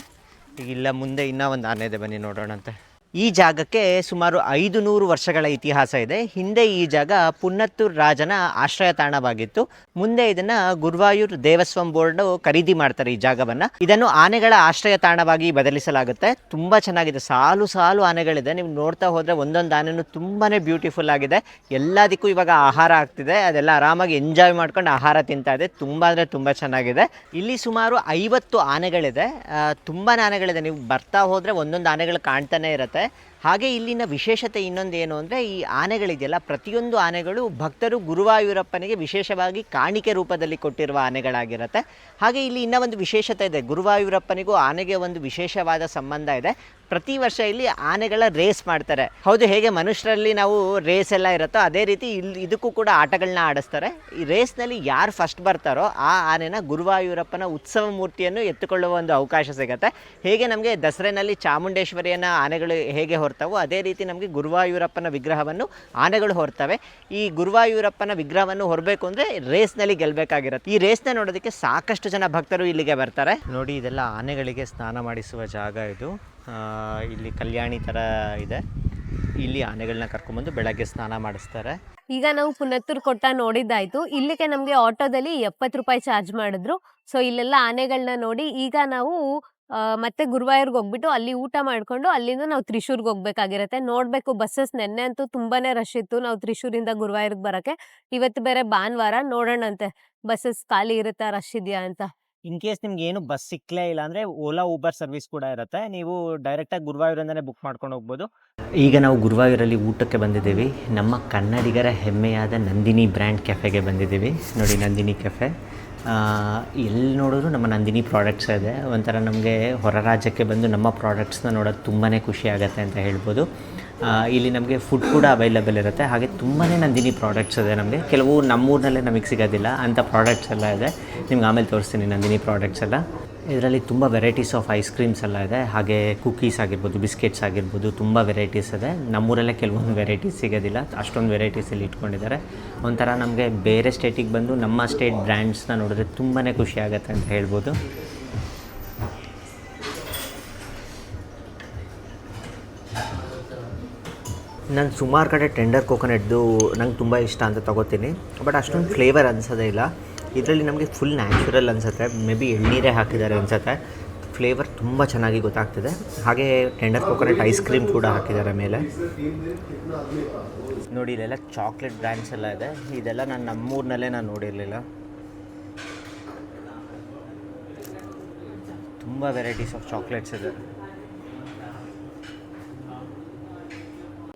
ಈಗ ಇಲ್ಲ ಮುಂದೆ ಇನ್ನೂ ಒಂದು ಆನೆ ಇದೆ, ಬನ್ನಿ ನೋಡೋಣಂತೆ. ಈ ಜಾಗಕ್ಕೆ ಸುಮಾರು 500 ವರ್ಷಗಳ ಇತಿಹಾಸ ಇದೆ. ಹಿಂದೆ ಈ ಜಾಗ ಪುನ್ನತ್ತೂರು ರಾಜನ ಆಶ್ರಯ ತಾಣವಾಗಿತ್ತು. ಮುಂದೆ ಇದನ್ನ ಗುರುವಾಯೂರ್ ದೇವಸ್ವಂ ಬೋರ್ಡ್ ಖರೀದಿ ಮಾಡ್ತಾರೆ ಈ ಜಾಗವನ್ನ. ಇದನ್ನು ಆನೆಗಳ ಆಶ್ರಯ ತಾಣವಾಗಿ ಬದಲಿಸಲಾಗುತ್ತೆ. ತುಂಬಾ ಚೆನ್ನಾಗಿದೆ. ಸಾಲು ಸಾಲು ಆನೆಗಳಿದೆ. ನೀವು ನೋಡ್ತಾ ಹೋದ್ರೆ ಒಂದೊಂದು ಆನೆನೂ ತುಂಬಾನೇ ಬ್ಯೂಟಿಫುಲ್ ಆಗಿದೆ. ಎಲ್ಲದಕ್ಕೂ ಇವಾಗ ಆಹಾರ ಆಗ್ತಿದೆ. ಅದೆಲ್ಲ ಆರಾಮಾಗಿ ಎಂಜಾಯ್ ಮಾಡ್ಕೊಂಡು ಆಹಾರ ತಿಂತಾ ಇದೆ. ತುಂಬಾ ಅಂದರೆ ತುಂಬ ಚೆನ್ನಾಗಿದೆ. ಇಲ್ಲಿ ಸುಮಾರು 50 ಆನೆಗಳಿದೆ. ತುಂಬಾ ಆನೆಗಳಿದೆ. ನೀವು ಬರ್ತಾ ಹೋದ್ರೆ ಒಂದೊಂದು ಆನೆಗಳು ಕಾಣ್ತಾನೆ ಇರುತ್ತೆ. ಹಾಗೆ ಇಲ್ಲಿನ ವಿಶೇಷತೆ ಇನ್ನೊಂದು ಏನು ಅಂದರೆ, ಈ ಆನೆಗಳಿದೆಯಲ್ಲ, ಪ್ರತಿಯೊಂದು ಆನೆಗಳು ಭಕ್ತರು ಗುರುವಾಯೂರಪ್ಪನಿಗೆ ವಿಶೇಷವಾಗಿ ಕಾಣಿಕೆ ರೂಪದಲ್ಲಿ ಕೊಟ್ಟಿರುವ ಆನೆಗಳಾಗಿರುತ್ತೆ. ಹಾಗೆ ಇಲ್ಲಿ ಇನ್ನೂ ಒಂದು ವಿಶೇಷತೆ ಇದೆ. ಗುರುವಾಯೂರಪ್ಪನಿಗೂ ಆನೆಗೆ ಒಂದು ವಿಶೇಷವಾದ ಸಂಬಂಧ ಇದೆ. ಪ್ರತಿ ವರ್ಷ ಇಲ್ಲಿ ಆನೆಗಳ ರೇಸ್ ಮಾಡ್ತಾರೆ. ಹೌದು, ಹೇಗೆ ಮನುಷ್ಯರಲ್ಲಿ ನಾವು ರೇಸ್ ಎಲ್ಲ ಇರುತ್ತೋ ಅದೇ ರೀತಿ ಇಲ್ಲಿ ಇದಕ್ಕೂ ಕೂಡ ಆಟಗಳನ್ನ ಆಡಿಸ್ತಾರೆ. ಈ ರೇಸ್ನಲ್ಲಿ ಯಾರು ಫಸ್ಟ್ ಬರ್ತಾರೋ ಆ ಆನೆನ ಗುರುವಾಯೂರಪ್ಪನ ಉತ್ಸವ ಮೂರ್ತಿಯನ್ನು ಎತ್ತುಕೊಳ್ಳುವ ಒಂದು ಅವಕಾಶ ಸಿಗುತ್ತೆ. ಹೇಗೆ ನಮಗೆ ದಸರೆನಲ್ಲಿ ಚಾಮುಂಡೇಶ್ವರಿಯನ್ನು ಆನೆಗಳು ಹೇಗೆ ಹೊರ್ತಾವೋ ಅದೇ ರೀತಿ ನಮಗೆ ಗುರುವಾಯೂರಪ್ಪನ ವಿಗ್ರಹವನ್ನು ಆನೆಗಳು ಹೊರ್ತವೆ. ಈ ಗುರುವಾಯೂರಪ್ಪನ ವಿಗ್ರಹವನ್ನು ಹೊರಬೇಕು ಅಂದರೆ ರೇಸ್ನಲ್ಲಿ ಗೆಲ್ಲಬೇಕಾಗಿರುತ್ತೆ. ಈ ರೇಸ್ನ ನೋಡೋದಕ್ಕೆ ಸಾಕಷ್ಟು ಜನ ಭಕ್ತರು ಇಲ್ಲಿಗೆ ಬರ್ತಾರೆ. ನೋಡಿ, ಇದೆಲ್ಲ ಆನೆಗಳಿಗೆ ಸ್ನಾನ ಮಾಡಿಸುವ ಜಾಗ ಇದು. ಇಲ್ಲಿ ಕಲ್ಯಾಣಿ ಥರ ಇದೆ. ಇಲ್ಲಿ ಆನೆಗಳನ್ನ ಕರ್ಕೊಂಡ್ಬಂದು ಬೆಳಗ್ಗೆ ಸ್ನಾನ ಮಾಡಿಸ್ತಾರೆ. ಈಗ ನಾವು ಪುನತ್ತೂರು ಕೊಟ್ಟ ನೋಡಿದ್ದಾಯ್ತು. ಇಲ್ಲಿಗೆ ನಮಗೆ ಆಟೋದಲ್ಲಿ 70 ರೂಪಾಯಿ ಚಾರ್ಜ್ ಮಾಡಿದ್ರು. ಸೊ ಇಲ್ಲೆಲ್ಲ ಆನೆಗಳನ್ನ ನೋಡಿ ಈಗ ನಾವು ಮತ್ತೆ ಗುರುವಾಯೂರ್ಗೆ ಹೋಗ್ಬಿಟ್ಟು ಅಲ್ಲಿ ಊಟ ಮಾಡ್ಕೊಂಡು ಅಲ್ಲಿಂದ ನಾವು ತ್ರಿಶೂರ್ಗೆ ಹೋಗ್ಬೇಕಾಗಿರತ್ತೆ. ನೋಡ್ಬೇಕು, ಬಸ್ಸಸ್ ನೆನ್ನೆ ಅಂತೂ ತುಂಬಾನೇ ರಶ್ ಇತ್ತು ನಾವು ತ್ರಿಶೂರಿಂದ ಗುರುವಾಯೂರ್ಗೆ ಬರಕ್ಕೆ. ಇವತ್ತು ಬೇರೆ ಭಾನುವಾರ, ನೋಡೋಣಂತೆ ಬಸ್ಸಸ್ ಖಾಲಿ ಇರುತ್ತಾ, ರಶ್ ಇದೆಯಾ ಅಂತ. ಇನ್ ಕೇಸ್ ನಿಮ್ಗೆ ಏನು ಬಸ್ ಸಿಕ್ಕಲೇ ಇಲ್ಲ ಅಂದರೆ ಓಲಾ ಊಬರ್ ಸರ್ವಿಸ್ ಕೂಡ ಇರುತ್ತೆ. ನೀವು ಡೈರೆಕ್ಟಾಗಿ ಗುರುವಾಯೂರಿಂದನೇ ಬುಕ್ ಮಾಡ್ಕೊಂಡು ಹೋಗ್ಬೋದು. ಈಗ ನಾವು ಗುರುವಾಯೂರಲ್ಲಿ ಊಟಕ್ಕೆ ಬಂದಿದ್ದೀವಿ. ನಮ್ಮ ಕನ್ನಡಿಗರ ಹೆಮ್ಮೆಯಾದ ನಂದಿನಿ ಬ್ರ್ಯಾಂಡ್ ಕೆಫೆಗೆ ಬಂದಿದ್ದೀವಿ. ನೋಡಿ, ನಂದಿನಿ ಕೆಫೆ. ಎಲ್ಲಿ ನೋಡಿದ್ರು ನಮ್ಮ ನಂದಿನಿ ಪ್ರಾಡಕ್ಟ್ಸ್ ಇದೆ. ಒಂಥರ ನಮಗೆ ಹೊರ ರಾಜ್ಯಕ್ಕೆ ಬಂದು ನಮ್ಮ ಪ್ರಾಡಕ್ಟ್ಸ್ನ ನೋಡೋದು ತುಂಬಾ ಖುಷಿ ಆಗುತ್ತೆ ಅಂತ ಹೇಳ್ಬೋದು. ಇಲ್ಲಿ ನಮಗೆ ಫುಡ್ ಕೂಡ ಅವೈಲೇಬಲ್ ಇರುತ್ತೆ. ಹಾಗೆ ತುಂಬಾ ನಂದಿನಿ ಪ್ರಾಡಕ್ಟ್ಸ್ ಇದೆ. ನಮಗೆ ಕೆಲವು ನಮ್ಮೂರಿನಲ್ಲೇ ನಮಗೆ ಸಿಗೋದಿಲ್ಲ ಅಂಥ ಪ್ರಾಡಕ್ಟ್ಸ್ ಎಲ್ಲ ಇದೆ. ನಿಮ್ಗೆ ಆಮೇಲೆ ತೋರಿಸ್ತೀನಿ ನಂದಿನಿ ಪ್ರಾಡಕ್ಟ್ಸ್ ಎಲ್ಲ. ಇದರಲ್ಲಿ ತುಂಬ ವೆರೈಟೀಸ್ ಆಫ್ ಐಸ್ ಕ್ರೀಮ್ಸ್ ಎಲ್ಲ ಇದೆ. ಹಾಗೆ ಕುಕೀಸ್ ಆಗಿರ್ಬೋದು, ಬಿಸ್ಕೆಟ್ಸ್ ಆಗಿರ್ಬೋದು, ತುಂಬ ವೆರೈಟೀಸ್ ಇದೆ. ನಮ್ಮೂರಲ್ಲೇ ಕೆಲವೊಂದು ವೆರೈಟೀಸ್ ಸಿಗೋದಿಲ್ಲ, ಅಷ್ಟೊಂದು ವೆರೈಟೀಸ್ ಇಲ್ಲಿ ಇಟ್ಕೊಂಡಿದ್ದಾರೆ. ಒಂಥರ ನಮಗೆ ಬೇರೆ ಸ್ಟೇಟಿಗೆ ಬಂದು ನಮ್ಮ ಸ್ಟೇಟ್ ಬ್ರ್ಯಾಂಡ್ಸ್ನ ನೋಡಿದ್ರೆ ತುಂಬಾ ಖುಷಿ ಆಗುತ್ತೆ ಅಂತ ಹೇಳ್ಬೋದು. ನಾನು ಸುಮಾರು ಕಡೆ ಟೆಂಡರ್ ಕೋಕೋನಟ್ದು ನಂಗೆ ತುಂಬ ಇಷ್ಟ ಅಂತ ತೊಗೋತೀನಿ. ಬಟ್ ಅಷ್ಟೊಂದು ಫ್ಲೇವರ್ ಅನಿಸೋದೇ ಇಲ್ಲ. ಇದರಲ್ಲಿ ನಮಗೆ ಫುಲ್ ನ್ಯಾಚುರಲ್ ಅನಿಸುತ್ತೆ. ಮೇ ಬಿ ಎಳ್ನೀರೇ ಹಾಕಿದ್ದಾರೆ ಅನಿಸುತ್ತೆ. ಫ್ಲೇವರ್ ತುಂಬ ಚೆನ್ನಾಗಿ ಗೊತ್ತಾಗ್ತಿದೆ. ಹಾಗೆ ಟೆಂಡರ್ ಕೋಕೋನಟ್ ಐಸ್ ಕ್ರೀಮ್ ಕೂಡ ಹಾಕಿದ್ದಾರೆ ಮೇಲೆ. ನೋಡಿ, ಇಲ್ಲೆಲ್ಲ ಚಾಕ್ಲೇಟ್ ಬ್ರ್ಯಾಂಡ್ಸ್ ಎಲ್ಲ ಇದೆ. ಇದೆಲ್ಲ ನಾನು ನಮ್ಮೂರಿನಲ್ಲೇ ನಾನು ನೋಡಿರಲಿಲ್ಲ. ತುಂಬ ವೆರೈಟೀಸ್ ಆಫ್ ಚಾಕ್ಲೇಟ್ಸ್ ಇದೆ.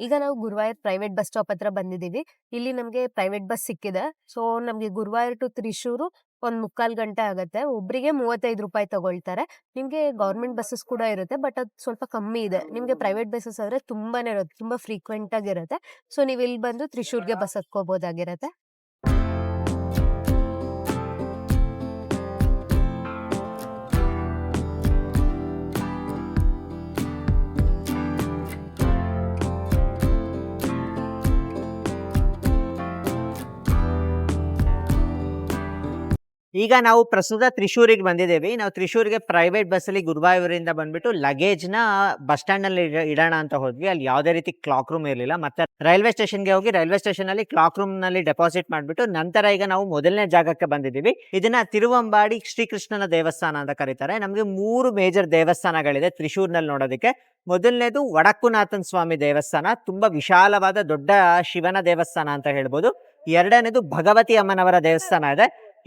ಈಗ ನಾವು ಗುರುವಾಯೂರ್ ಪ್ರೈವೇಟ್ ಬಸ್ ಸ್ಟಾಪ್ ಹತ್ರ ಬಂದಿದ್ದೀವಿ. ಇಲ್ಲಿ ನಮಗೆ ಪ್ರೈವೇಟ್ ಬಸ್ ಸಿಕ್ಕಿದೆ. ಸೊ ನಮಗೆ ಗುರುವಾಯೂರ್ ಟು ತ್ರಿಶೂರು 1 ಮುಕ್ಕಾಲು ಗಂಟೆ ಆಗುತ್ತೆ. ಒಬ್ಬರಿಗೆ 35 ರೂಪಾಯಿ ತಗೊಳ್ತಾರೆ. ನಿಮಗೆ ಗೌರ್ಮೆಂಟ್ ಬಸ್ಸಸ್ ಕೂಡ ಇರುತ್ತೆ, ಬಟ್ ಅದು ಸ್ವಲ್ಪ ಕಮ್ಮಿ ಇದೆ. ನಿಮಗೆ ಪ್ರೈವೇಟ್ ಬಸ್ಸಸ್ ಆದರೆ ತುಂಬಾನೇ ಇರುತ್ತೆ, ತುಂಬ ಫ್ರೀಕ್ವೆಂಟ್ ಆಗಿರುತ್ತೆ. ಸೊ ನೀವು ಇಲ್ಲಿ ಬಂದು ತ್ರಿಶೂರ್ಗೆ ಬಸ್ ಹತ್ಕೋಬೋದಾಗಿರುತ್ತೆ. ಈಗ ನಾವು ಪ್ರಸ್ತುತ ತ್ರಿಶೂರಿಗೆ ಬಂದಿದ್ದೇವೆ. ನಾವು ತ್ರಿಶೂರಿಗೆ ಪ್ರೈವೇಟ್ ಬಸ್ಸಲ್ಲಿ ಗುರುವಾಯೂರಿಂದ ಬಂದ್ಬಿಟ್ಟು ಲಗೇಜ್ನ ಬಸ್ ಸ್ಟ್ಯಾಂಡ್ನಲ್ಲಿ ಇಡೋಣ ಅಂತ ಹೋದ್ವಿ. ಅಲ್ಲಿ ಯಾವುದೇ ರೀತಿ ಕ್ಲಾಕ್ ರೂಮ್ ಇರಲಿಲ್ಲ. ಮತ್ತೆ ರೈಲ್ವೆ ಸ್ಟೇಷನ್ಗೆ ಹೋಗಿ ರೈಲ್ವೆ ಸ್ಟೇಷನಲ್ಲಿ ಕ್ಲಾಕ್ ರೂಮ್ನಲ್ಲಿ ಡೆಪಾಸಿಟ್ ಮಾಡಿಬಿಟ್ಟು ನಂತರ ಈಗ ನಾವು ಮೊದಲನೇ ಜಾಗಕ್ಕೆ ಬಂದಿದ್ದೀವಿ. ಇದನ್ನ ತಿರುವಂಬಾಡಿ ಶ್ರೀಕೃಷ್ಣನ ದೇವಸ್ಥಾನ ಅಂತ ಕರೀತಾರೆ. ನಮಗೆ 3 ಮೇಜರ್ ದೇವಸ್ಥಾನಗಳಿದೆ ತ್ರಿಶೂರ್ನಲ್ಲಿ ನೋಡೋದಕ್ಕೆ. ಮೊದಲನೇದು ವಡಕ್ಕುನಾಥನ್ ಸ್ವಾಮಿ ದೇವಸ್ಥಾನ, ತುಂಬಾ ವಿಶಾಲವಾದ ದೊಡ್ಡ ಶಿವನ ದೇವಸ್ಥಾನ ಅಂತ ಹೇಳ್ಬೋದು. ಎರಡನೇದು ಭಗವತಿ ಅಮ್ಮನವರ ದೇವಸ್ಥಾನ ಇದೆ.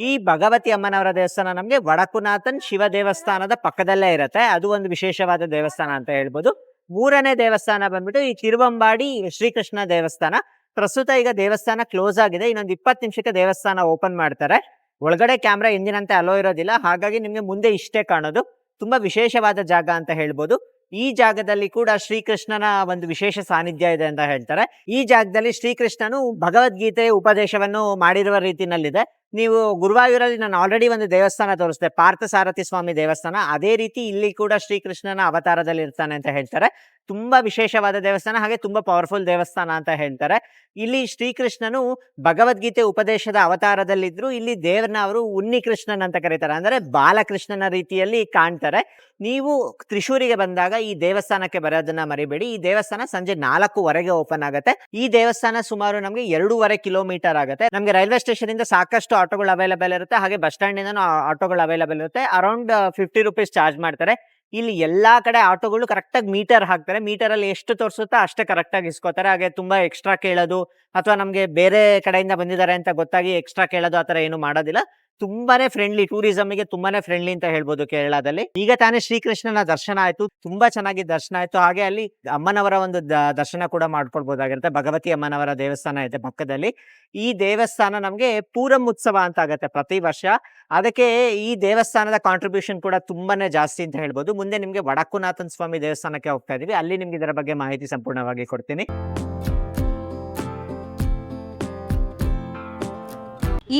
ಈ ಭಗವತಿ ಅಮ್ಮನವರ ದೇವಸ್ಥಾನ ನಮಗೆ ವಡಕ್ಕುನಾಥನ್ ಶಿವ ದೇವಸ್ಥಾನದ ಪಕ್ಕದಲ್ಲೇ ಇರುತ್ತೆ. ಅದು ಒಂದು ವಿಶೇಷವಾದ ದೇವಸ್ಥಾನ ಅಂತ ಹೇಳ್ಬೋದು. ಮೂರನೇ ದೇವಸ್ಥಾನ ಬಂದ್ಬಿಟ್ಟು ಈ ತಿರುವಂಬಾಡಿ ಶ್ರೀಕೃಷ್ಣ ದೇವಸ್ಥಾನ. ಪ್ರಸ್ತುತ ಈಗ ದೇವಸ್ಥಾನ ಕ್ಲೋಸ್ ಆಗಿದೆ. ಇನ್ನೊಂದು 20 ನಿಮಿಷಕ್ಕೆ ದೇವಸ್ಥಾನ ಓಪನ್ ಮಾಡ್ತಾರೆ. ಒಳಗಡೆ ಕ್ಯಾಮ್ರಾ ಎಂದಿನಂತೆ ಅಲೋ ಇರೋದಿಲ್ಲ, ಹಾಗಾಗಿ ನಿಮ್ಗೆ ಮುಂದೆ ಇಷ್ಟೇ ಕಾಣೋದು. ತುಂಬಾ ವಿಶೇಷವಾದ ಜಾಗ ಅಂತ ಹೇಳ್ಬೋದು. ಈ ಜಾಗದಲ್ಲಿ ಕೂಡ ಶ್ರೀಕೃಷ್ಣನ ಒಂದು ವಿಶೇಷ ಸಾನ್ನಿಧ್ಯ ಇದೆ ಅಂತ ಹೇಳ್ತಾರೆ. ಈ ಜಾಗದಲ್ಲಿ ಶ್ರೀಕೃಷ್ಣನು ಭಗವದ್ಗೀತೆ ಉಪದೇಶವನ್ನು ಮಾಡಿರುವ ರೀತಿನಲ್ಲಿದೆ. ನೀವು ಗುರುವಾಯೂರಲ್ಲಿ ನಾನು ಆಲ್ರೆಡಿ ಒಂದು ದೇವಸ್ಥಾನ ತೋರಿಸಿದೆ, ಪಾರ್ಥಸಾರಥಿ ಸ್ವಾಮಿ ದೇವಸ್ಥಾನ. ಅದೇ ರೀತಿ ಇಲ್ಲಿ ಕೂಡ ಶ್ರೀಕೃಷ್ಣನ ಅವತಾರದಲ್ಲಿ ಇರ್ತಾನೆ ಅಂತ ಹೇಳ್ತಾರೆ. ತುಂಬಾ ವಿಶೇಷವಾದ ದೇವಸ್ಥಾನ, ಹಾಗೆ ತುಂಬಾ ಪವರ್ಫುಲ್ ದೇವಸ್ಥಾನ ಅಂತ ಹೇಳ್ತಾರೆ. ಇಲ್ಲಿ ಶ್ರೀಕೃಷ್ಣನು ಭಗವದ್ಗೀತೆ ಉಪದೇಶದ ಅವತಾರದಲ್ಲಿದ್ರು. ಇಲ್ಲಿ ದೇವರನ್ನ ಅವರು ಉನ್ನಿಕೃಷ್ಣನ್ ಅಂತ ಕರೀತಾರೆ, ಅಂದ್ರೆ ಬಾಲಕೃಷ್ಣನ ರೀತಿಯಲ್ಲಿ ಕಾಣ್ತಾರೆ. ನೀವು ತ್ರಿಶೂರಿಗೆ ಬಂದಾಗ ಈ ದೇವಸ್ಥಾನಕ್ಕೆ ಬರೋದನ್ನ ಮರಿಬೇಡಿ. ಈ ದೇವಸ್ಥಾನ ಸಂಜೆ 4:15 ಓಪನ್ ಆಗುತ್ತೆ. ಈ ದೇವಸ್ಥಾನ ಸುಮಾರು ನಮಗೆ 2.5 ಕಿಲೋಮೀಟರ್ ಆಗುತ್ತೆ. ನಮಗೆ ರೈಲ್ವೆ ಸ್ಟೇಷನ್ ಇಂದ ಸಾಕಷ್ಟು ಆಟೋಗಳು ಅವೈಲೇಬಲ್ ಇರುತ್ತೆ, ಹಾಗೆ ಬಸ್ ಸ್ಟ್ಯಾಂಡ್ ಇಂದ ಆಟೋಗಳು ಅವೈಲೇಬಲ್ ಇರುತ್ತೆ. ಅರೌಂಡ್ 50 ರೂಪೀಸ್ ಚಾರ್ಜ್ ಮಾಡ್ತಾರೆ. ಇಲ್ಲಿ ಎಲ್ಲಾ ಕಡೆ ಆಟೋಗಳು ಕರೆಕ್ಟಾಗಿ ಮೀಟರ್ ಹಾಕ್ತಾರೆ. ಮೀಟರ್ ಅಲ್ಲಿ ಎಷ್ಟು ತೋರಿಸುತ್ತೋ ಅಷ್ಟೇ ಕರೆಕ್ಟಾಗಿ ಇಸ್ಕೋತಾರೆ. ಹಾಗೆ ತುಂಬಾ ಎಕ್ಸ್ಟ್ರಾ ಕೇಳೋದು ಅಥವಾ ನಮ್ಗೆ ಬೇರೆ ಕಡೆಯಿಂದ ಬಂದಿದ್ದಾರೆ ಅಂತ ಗೊತ್ತಾಗಿ ಎಕ್ಸ್ಟ್ರಾ ಕೇಳೋದು ಆತರ ಏನು ಮಾಡೋದಿಲ್ಲ. ತುಂಬಾನೇ ಫ್ರೆಂಡ್ಲಿ, ಟೂರಿಸಂಗೆ ತುಂಬಾನೇ ಫ್ರೆಂಡ್ಲಿ ಅಂತ ಹೇಳ್ಬೋದು ಕೇರಳದಲ್ಲಿ. ಈಗ ತಾನೇ ಶ್ರೀಕೃಷ್ಣನ ದರ್ಶನ ಆಯ್ತು, ತುಂಬಾ ಚೆನ್ನಾಗಿ ದರ್ಶನ ಆಯ್ತು. ಹಾಗೆ ಅಲ್ಲಿ ಅಮ್ಮನವರ ಒಂದು ದರ್ಶನ ಕೂಡ ಮಾಡ್ಕೊಳ್ಬಹುದಾಗಿರುತ್ತೆ. ಭಗವತಿ ಅಮ್ಮನವರ ದೇವಸ್ಥಾನ ಇದೆ ಪಕ್ಕದಲ್ಲಿ. ಈ ದೇವಸ್ಥಾನ ನಮ್ಗೆ ಪೂರಂ ಉತ್ಸವ ಅಂತ ಆಗುತ್ತೆ ಪ್ರತಿ ವರ್ಷ. ಅದಕ್ಕೆ ಈ ದೇವಸ್ಥಾನದ ಕಾಂಟ್ರಿಬ್ಯೂಷನ್ ಕೂಡ ತುಂಬಾನೇ ಜಾಸ್ತಿ ಅಂತ ಹೇಳ್ಬೋದು. ಮುಂದೆ ನಿಮ್ಗೆ ವಡಕ್ಕುನಾಥನ್ ಸ್ವಾಮಿ ದೇವಸ್ಥಾನಕ್ಕೆ ಹೋಗ್ತಾ ಇದೀವಿ, ಅಲ್ಲಿ ನಿಮ್ಗೆ ಇದರ ಬಗ್ಗೆ ಮಾಹಿತಿ ಸಂಪೂರ್ಣವಾಗಿ ಕೊಡ್ತೀನಿ.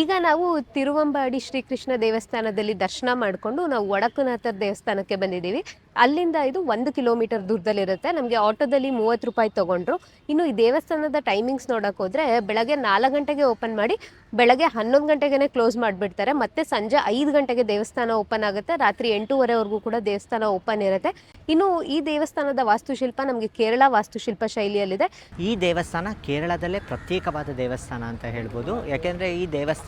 ಈಗ ನಾವು ತಿರುವಂಬಾಡಿ ಶ್ರೀಕೃಷ್ಣ ದೇವಸ್ಥಾನದಲ್ಲಿ ದರ್ಶನ ಮಾಡಿಕೊಂಡು ನಾವು ವಡಕ್ಕುನಾಥ ದೇವಸ್ಥಾನಕ್ಕೆ ಬಂದಿದ್ದೀವಿ. ಅಲ್ಲಿಂದ ಇದು 1 ಕಿಲೋಮೀಟರ್ ದೂರದಲ್ಲಿರುತ್ತೆ. ನಮಗೆ ಆಟೋದಲ್ಲಿ 30 ರೂಪಾಯಿ ತೊಗೊಂಡ್ರು. ಇನ್ನು ಈ ದೇವಸ್ಥಾನದ ಟೈಮಿಂಗ್ಸ್ ನೋಡೋಕೆ ಹೋದರೆ ಬೆಳಗ್ಗೆ 4 ಗಂಟೆಗೆ ಓಪನ್ ಮಾಡಿ ಬೆಳಗ್ಗೆ 11 ಗಂಟೆಗೆ ಕ್ಲೋಸ್ ಮಾಡಿಬಿಡ್ತಾರೆ. ಮತ್ತು ಸಂಜೆ 5 ಗಂಟೆಗೆ ದೇವಸ್ಥಾನ ಓಪನ್ ಆಗುತ್ತೆ. ರಾತ್ರಿ 8:30ವರೆಗೂ ಕೂಡ ದೇವಸ್ಥಾನ ಓಪನ್ ಇರುತ್ತೆ. ಇನ್ನು ಈ ದೇವಸ್ಥಾನದ ವಾಸ್ತುಶಿಲ್ಪ ನಮಗೆ ಕೇರಳ ವಾಸ್ತುಶಿಲ್ಪ ಶೈಲಿಯಲ್ಲಿದೆ. ಈ ದೇವಸ್ಥಾನ ಕೇರಳದಲ್ಲೇ ಪ್ರತ್ಯೇಕವಾದ ದೇವಸ್ಥಾನ ಅಂತ ಹೇಳ್ಬೋದು. ಯಾಕೆಂದರೆ ಈ ದೇವಸ್ಥಾನ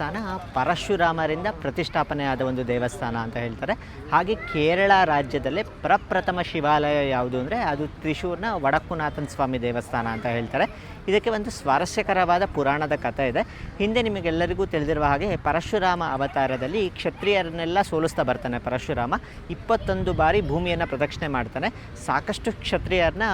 ಪರಶುರಾಮರಿಂದ ಪ್ರತಿಷ್ಠಾಪನೆ ಆದ ಒಂದು ದೇವಸ್ಥಾನ ಅಂತ ಹೇಳ್ತಾರೆ. ಹಾಗೆ ಕೇರಳ ರಾಜ್ಯದಲ್ಲೇ ಪ್ರಪ್ರಥಮ ಶಿವಾಲಯ ಯಾವುದು ಅಂದರೆ ಅದು ತ್ರಿಶೂರ್ನ ವಡಕ್ಕುನಾಥನ್ ಸ್ವಾಮಿ ದೇವಸ್ಥಾನ ಅಂತ ಹೇಳ್ತಾರೆ. ಇದಕ್ಕೆ ಒಂದು ಸ್ವಾರಸ್ಯಕರವಾದ ಪುರಾಣದ ಕಥೆ ಇದೆ. ಹಿಂದೆ ನಿಮಗೆಲ್ಲರಿಗೂ ತಿಳಿದಿರುವ ಹಾಗೆ ಪರಶುರಾಮ ಅವತಾರದಲ್ಲಿ ಕ್ಷತ್ರಿಯರನ್ನೆಲ್ಲ ಸೋಲಿಸ್ತಾ ಬರ್ತಾನೆ ಪರಶುರಾಮ. 21 ಬಾರಿ ಭೂಮಿಯನ್ನು ಪ್ರದಕ್ಷಿಣೆ ಮಾಡ್ತಾನೆ, ಸಾಕಷ್ಟು ಕ್ಷತ್ರಿಯರನ್ನ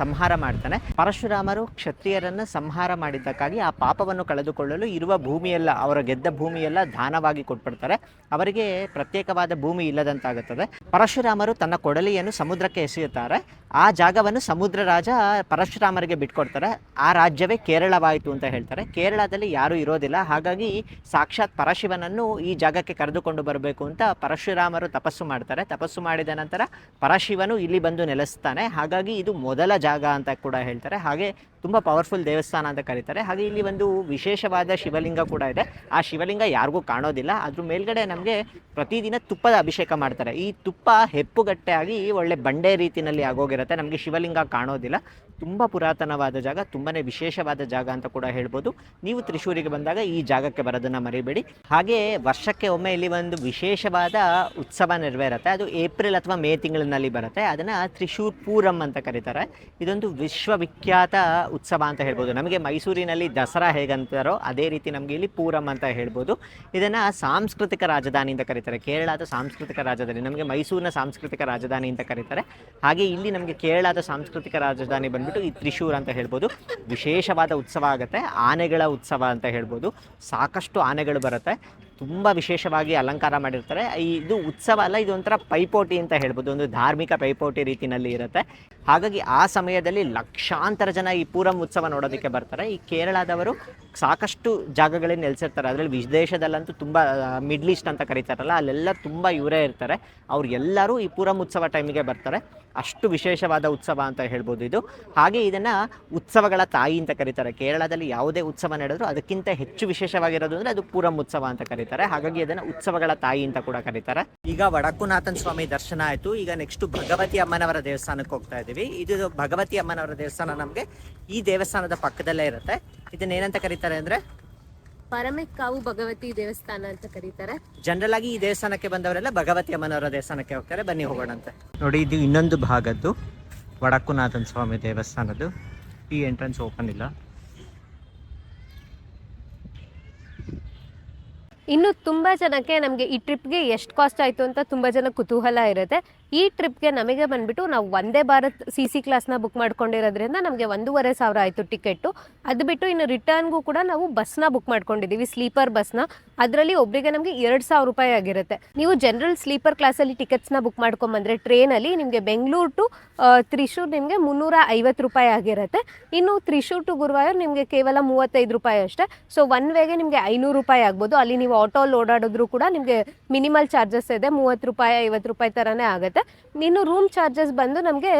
ಸಂಹಾರ ಮಾಡ್ತಾನೆ. ಪರಶುರಾಮರು ಕ್ಷತ್ರಿಯರನ್ನು ಸಂಹಾರ ಮಾಡಿದ್ದಕ್ಕಾಗಿ ಆ ಪಾಪವನ್ನು ಕಳೆದುಕೊಳ್ಳಲು ಇರುವ ಭೂಮಿಯೆಲ್ಲ, ಅವರ ಗೆದ್ದ ಭೂಮಿಯೆಲ್ಲ ದಾನವಾಗಿ ಕೊಟ್ಬಿಡ್ತಾರೆ. ಅವರಿಗೆ ಪ್ರತ್ಯೇಕವಾದ ಭೂಮಿ ಇಲ್ಲದಂತಾಗುತ್ತದೆ. ಪರಶುರಾಮರು ತನ್ನ ಕೊಡಲಿಯನ್ನು ಸಮುದ್ರಕ್ಕೆ ಎಸೆಯುತ್ತಾರೆ. ಆ ಜಾಗವನ್ನು ಸಮುದ್ರ ರಾಜ ಪರಶುರಾಮರಿಗೆ ಬಿಟ್ಕೊಡ್ತಾರೆ. ಆ ರಾಜ್ಯವೇ ಕೇರಳವಾಯಿತು ಅಂತ ಹೇಳ್ತಾರೆ. ಕೇರಳದಲ್ಲಿ ಯಾರೂ ಇರೋದಿಲ್ಲ, ಹಾಗಾಗಿ ಸಾಕ್ಷಾತ್ ಪರಶಿವನನ್ನು ಈ ಜಾಗಕ್ಕೆ ಕರೆದುಕೊಂಡು ಬರಬೇಕು ಅಂತ ಪರಶುರಾಮರು ತಪಸ್ಸು ಮಾಡ್ತಾರೆ. ತಪಸ್ಸು ಮಾಡಿದ ನಂತರ ಪರಶಿವನು ಇಲ್ಲಿ ಬಂದು ನೆಲೆಸ್ತಾನೆ. ಹಾಗಾಗಿ ಇದು ಮೊದಲ ಜಾಗ ಅಂತ ಕೂಡ ಹೇಳ್ತಾರೆ. ಹಾಗೆ ತುಂಬ ಪವರ್ಫುಲ್ ದೇವಸ್ಥಾನ ಅಂತ ಕರೀತಾರೆ. ಹಾಗೆ ಇಲ್ಲಿ ಒಂದು ವಿಶೇಷವಾದ ಶಿವಲಿಂಗ ಕೂಡ ಇದೆ. ಆ ಶಿವಲಿಂಗ ಯಾರಿಗೂ ಕಾಣೋದಿಲ್ಲ. ಅದ್ರ ಮೇಲ್ಗಡೆ ನಮಗೆ ಪ್ರತಿದಿನ ತುಪ್ಪದ ಅಭಿಷೇಕ ಮಾಡ್ತಾರೆ. ಈ ತುಪ್ಪ ಹೆಪ್ಪುಗಟ್ಟೆ ಆಗಿ ಒಳ್ಳೆ ಬಂಡೆ ರೀತಿಯಲ್ಲಿ ಆಗೋಗಿರುತ್ತೆ. ನಮಗೆ ಶಿವಲಿಂಗ ಕಾಣೋದಿಲ್ಲ. ತುಂಬ ಪುರಾತನವಾದ ಜಾಗ, ತುಂಬಾ ವಿಶೇಷವಾದ ಜಾಗ ಅಂತ ಕೂಡ ಹೇಳ್ಬೋದು. ನೀವು ತ್ರಿಶೂರಿಗೆ ಬಂದಾಗ ಈ ಜಾಗಕ್ಕೆ ಬರೋದನ್ನು ಮರಿಬೇಡಿ. ಹಾಗೆ ವರ್ಷಕ್ಕೆ ಒಮ್ಮೆ ಇಲ್ಲಿ ಒಂದು ವಿಶೇಷವಾದ ಉತ್ಸವ ನೆರವೇರುತ್ತೆ. ಅದು ಏಪ್ರಿಲ್ ಅಥವಾ ಮೇ ತಿಂಗಳಿನಲ್ಲಿ ಬರುತ್ತೆ. ಅದನ್ನು ತ್ರಿಶೂರ್ ಪೂರಂ ಅಂತ ಕರೀತಾರೆ. ಇದೊಂದು ವಿಶ್ವವಿಖ್ಯಾತ ಉತ್ಸವ ಅಂತ ಹೇಳ್ಬೋದು. ನಮಗೆ ಮೈಸೂರಿನಲ್ಲಿ ದಸರಾ ಹೇಗಂತಾರೋ ಅದೇ ರೀತಿ ನಮಗೆ ಇಲ್ಲಿ ಪೂರಂ ಅಂತ ಹೇಳ್ಬೋದು. ಇದನ್ನು ಸಾಂಸ್ಕೃತಿಕ ರಾಜಧಾನಿ ಅಂತ ಕರೀತಾರೆ. ಕೇರಳದ ಸಾಂಸ್ಕೃತಿಕ ರಾಜಧಾನಿ, ನಮಗೆ ಮೈಸೂರಿನ ಸಾಂಸ್ಕೃತಿಕ ರಾಜಧಾನಿ ಅಂತ ಕರೀತಾರೆ. ಹಾಗೆ ಇಲ್ಲಿ ನಮಗೆ ಕೇರಳದ ಸಾಂಸ್ಕೃತಿಕ ರಾಜಧಾನಿ ಬಂದ್ಬಿಟ್ಟು ಈ ತ್ರಿಶೂರ್ ಅಂತ ಹೇಳ್ಬೋದು. ವಿಶೇಷವಾದ ಉತ್ಸವ ಆಗುತ್ತೆ, ಆನೆಗಳ ಉತ್ಸವ ಅಂತ ಹೇಳ್ಬೋದು. ಸಾಕಷ್ಟು ಆನೆಗಳು ಬರುತ್ತೆ, ತುಂಬ ವಿಶೇಷವಾಗಿ ಅಲಂಕಾರ ಮಾಡಿರ್ತಾರೆ. ಇದು ಉತ್ಸವ ಅಲ್ಲ, ಇದು ಒಂಥರ ಪೈಪೋಟಿ ಅಂತ ಹೇಳ್ಬೋದು. ಒಂದು ಧಾರ್ಮಿಕ ಪೈಪೋಟಿ ರೀತಿಯಲ್ಲಿ ಇರುತ್ತೆ. ಹಾಗಾಗಿ ಆ ಸಮಯದಲ್ಲಿ ಲಕ್ಷಾಂತರ ಜನ ಈ ಪೂರಂ ಉತ್ಸವ ನೋಡೋದಕ್ಕೆ ಬರ್ತಾರೆ. ಈ ಕೇರಳದವರು ಸಾಕಷ್ಟು ಜಾಗಗಳಲ್ಲಿ ನೆಲೆಸಿರ್ತಾರೆ. ಅದರಲ್ಲಿ ವಿದೇಶದಲ್ಲಂತೂ ತುಂಬ ಮಿಡ್ಲ್ ಈಸ್ಟ್ ಅಂತ ಕರೀತಾರಲ್ಲ, ಅಲ್ಲೆಲ್ಲ ತುಂಬ ಇವರೇ ಇರ್ತಾರೆ. ಅವ್ರು ಎಲ್ಲರೂ ಈ ಪೂರಂ ಉತ್ಸವ ಟೈಮಿಗೆ ಬರ್ತಾರೆ. ಅಷ್ಟು ವಿಶೇಷವಾದ ಉತ್ಸವ ಅಂತ ಹೇಳ್ಬೋದು ಇದು. ಹಾಗೆ ಇದನ್ನು ಉತ್ಸವಗಳ ತಾಯಿ ಅಂತ ಕರೀತಾರೆ. ಕೇರಳದಲ್ಲಿ ಯಾವುದೇ ಉತ್ಸವ ನಡೆದರೂ ಅದಕ್ಕಿಂತ ಹೆಚ್ಚು ವಿಶೇಷವಾಗಿರೋದು ಅಂದರೆ ಅದು ಪೂರಂ ಉತ್ಸವ ಅಂತ ಕರೀತಾರೆ. ಹಾಗಾಗಿ ಅದನ್ನು ಉತ್ಸವಗಳ ತಾಯಿ ಅಂತ ಕೂಡ ಕರೀತಾರೆ. ಈಗ ವಡಕ್ಕುನಾಥನ್ ಸ್ವಾಮಿ ದರ್ಶನ ಆಯಿತು. ಈಗ ನೆಕ್ಸ್ಟು ಭಗವತಿ ಅಮ್ಮನವರ ದೇವಸ್ಥಾನಕ್ಕೆ ಹೋಗ್ತಾ ಇದ್ದೀವಿ. ಇದು ಭಗವತಿ ಅಮ್ಮನವರ ದೇವಸ್ಥಾನ ನಮಗೆ ಈ ದೇವಸ್ಥಾನದ ಪಕ್ಕದಲ್ಲೇ ಇರುತ್ತೆ. ಇದನ್ನೇನಂತ ಕರೀತಾರೆ ಅಂದರೆ ಪರಮೆಕ್ಕಾವು ಭಗವತಿ ದೇವಸ್ಥಾನ ಅಂತ ಕರೀತಾರೆ. ಜನರಲ್ ಆಗಿ ಈ ದೇವಸ್ಥಾನಕ್ಕೆ ಬಂದವರೆಲ್ಲ ಭಗವತಿ ಅಮ್ಮನವರ ದೇವಸ್ಥಾನಕ್ಕೆ ಹೋಗ್ತಾರೆ. ಬನ್ನಿ ಹೋಗೋಣಂತೆ. ನೋಡಿ, ಇದು ಇನ್ನೊಂದು ಭಾಗದ್ದು ವಡಕ್ಕುನಾಥನ್ ಸ್ವಾಮಿ ದೇವಸ್ಥಾನದ್ದು. ಈ ಎಂಟ್ರೆನ್ಸ್ ಓಪನ್ ಇಲ್ಲ. ಇನ್ನು ತುಂಬ ಜನಕ್ಕೆ ನಮಗೆ ಈ ಟ್ರಿಪ್ಗೆ ಎಷ್ಟು ಕಾಸ್ಟ್ ಆಯಿತು ಅಂತ ತುಂಬ ಜನ ಕುತೂಹಲ ಇರುತ್ತೆ. ಈ ಟ್ರಿಪ್ಗೆ ನಮಗೆ ಬಂದುಬಿಟ್ಟು ನಾವು ವಂದೇ ಭಾರತ್ CC ಕ್ಲಾಸ್ನ ಬುಕ್ ಮಾಡ್ಕೊಂಡಿರೋದ್ರಿಂದ ನಮಗೆ 1,500 ಆಯಿತು ಟಿಕೆಟು. ಅದು ಬಿಟ್ಟು ಇನ್ನು ರಿಟರ್ನ್ಗೂ ಕೂಡ ನಾವು ಬಸ್ನ ಬುಕ್ ಮಾಡ್ಕೊಂಡಿದ್ದೀವಿ, ಸ್ಲೀಪರ್ ಬಸ್ನ. ಅದರಲ್ಲಿ ಒಬ್ಬರಿಗೆ ನಮಗೆ 2,000 ರೂಪಾಯಿ ಆಗಿರುತ್ತೆ. ನೀವು ಜನರಲ್ ಸ್ಲೀಪರ್ ಕ್ಲಾಸಲ್ಲಿ ಟಿಕೆಟ್ಸ್ನ ಬುಕ್ ಮಾಡ್ಕೊಂಬಂದರೆ ಟ್ರೈನಲ್ಲಿ ನಿಮಗೆ ಬೆಂಗಳೂರು ಟು ತ್ರಿಶೂರ್ ನಿಮಗೆ 350 ರೂಪಾಯಿ ಆಗಿರುತ್ತೆ. ಇನ್ನು ತ್ರಿಶೂರ್ ಟು ಗುರುವಾಯೂರ್ ನಿಮಗೆ ಕೇವಲ 35 ರೂಪಾಯಿ ಅಷ್ಟೇ. ಸೊ ಒನ್ ವೇಗೆ ನಿಮಗೆ 500 ರೂಪಾಯಿ ಆಗ್ಬೋದು. ಅಲ್ಲಿ ನೀವು ಆಟೋಲ್ಲಿ ಓಡಾಡಿದ್ರು ಕೂಡ ನಿಮಗೆ ಮಿನಿಮಲ್ ಚಾರ್ಜಸ್ ಇದೆ, 30 ರೂಪಾಯಿ 50 ರೂಪಾಯಿ ಥರನೇ ಆಗುತ್ತೆ. ಇನ್ನು ರೂಮ್ ಚಾರ್ಜಸ್ ಬಂದು ನಮಗೆ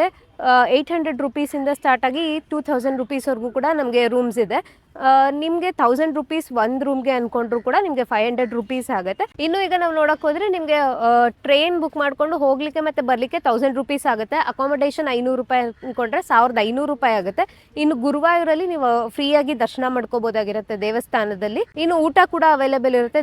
800 ರುಪೀಸಿಂದ ಸ್ಟಾರ್ಟ್ ಆಗಿ 2000 ರುಪೀಸ್ವರೆಗೂ ಕೂಡ ನಮಗೆ ರೂಮ್ಸ್ ಇದೆ. ನಿಮಗೆ 1000 ರುಪೀಸ್ ಒಂದು ರೂಮ್ಗೆ ಅಂದ್ಕೊಂಡ್ರು ಕೂಡ ನಿಮಗೆ 500 ರುಪೀಸ್ ಆಗುತ್ತೆ. ಇನ್ನು ಈಗ ನಾವು ನೋಡೋಕೆ ಹೋದರೆ ನಿಮಗೆ ಟ್ರೈನ್ ಬುಕ್ ಮಾಡಿಕೊಂಡು ಹೋಗಲಿಕ್ಕೆ ಮತ್ತು ಬರಲಿಕ್ಕೆ 1000 ರುಪೀಸ್ ಆಗುತ್ತೆ. ಅಕಾಮಡೇಷನ್ 500 ರೂಪಾಯಿ ಅಂದ್ಕೊಂಡ್ರೆ 1500 ರೂಪಾಯಿ ಆಗುತ್ತೆ. ಇನ್ನು ಗುರುವಾಯೂರಲ್ಲಿ ನೀವು ಫ್ರೀಯಾಗಿ ದರ್ಶನ ಮಾಡ್ಕೋಬೋದಾಗಿರುತ್ತೆ ದೇವಸ್ಥಾನದಲ್ಲಿ. ಇನ್ನು ಊಟ ಕೂಡ ಅವೈಲೇಬಲ್ ಇರುತ್ತೆ.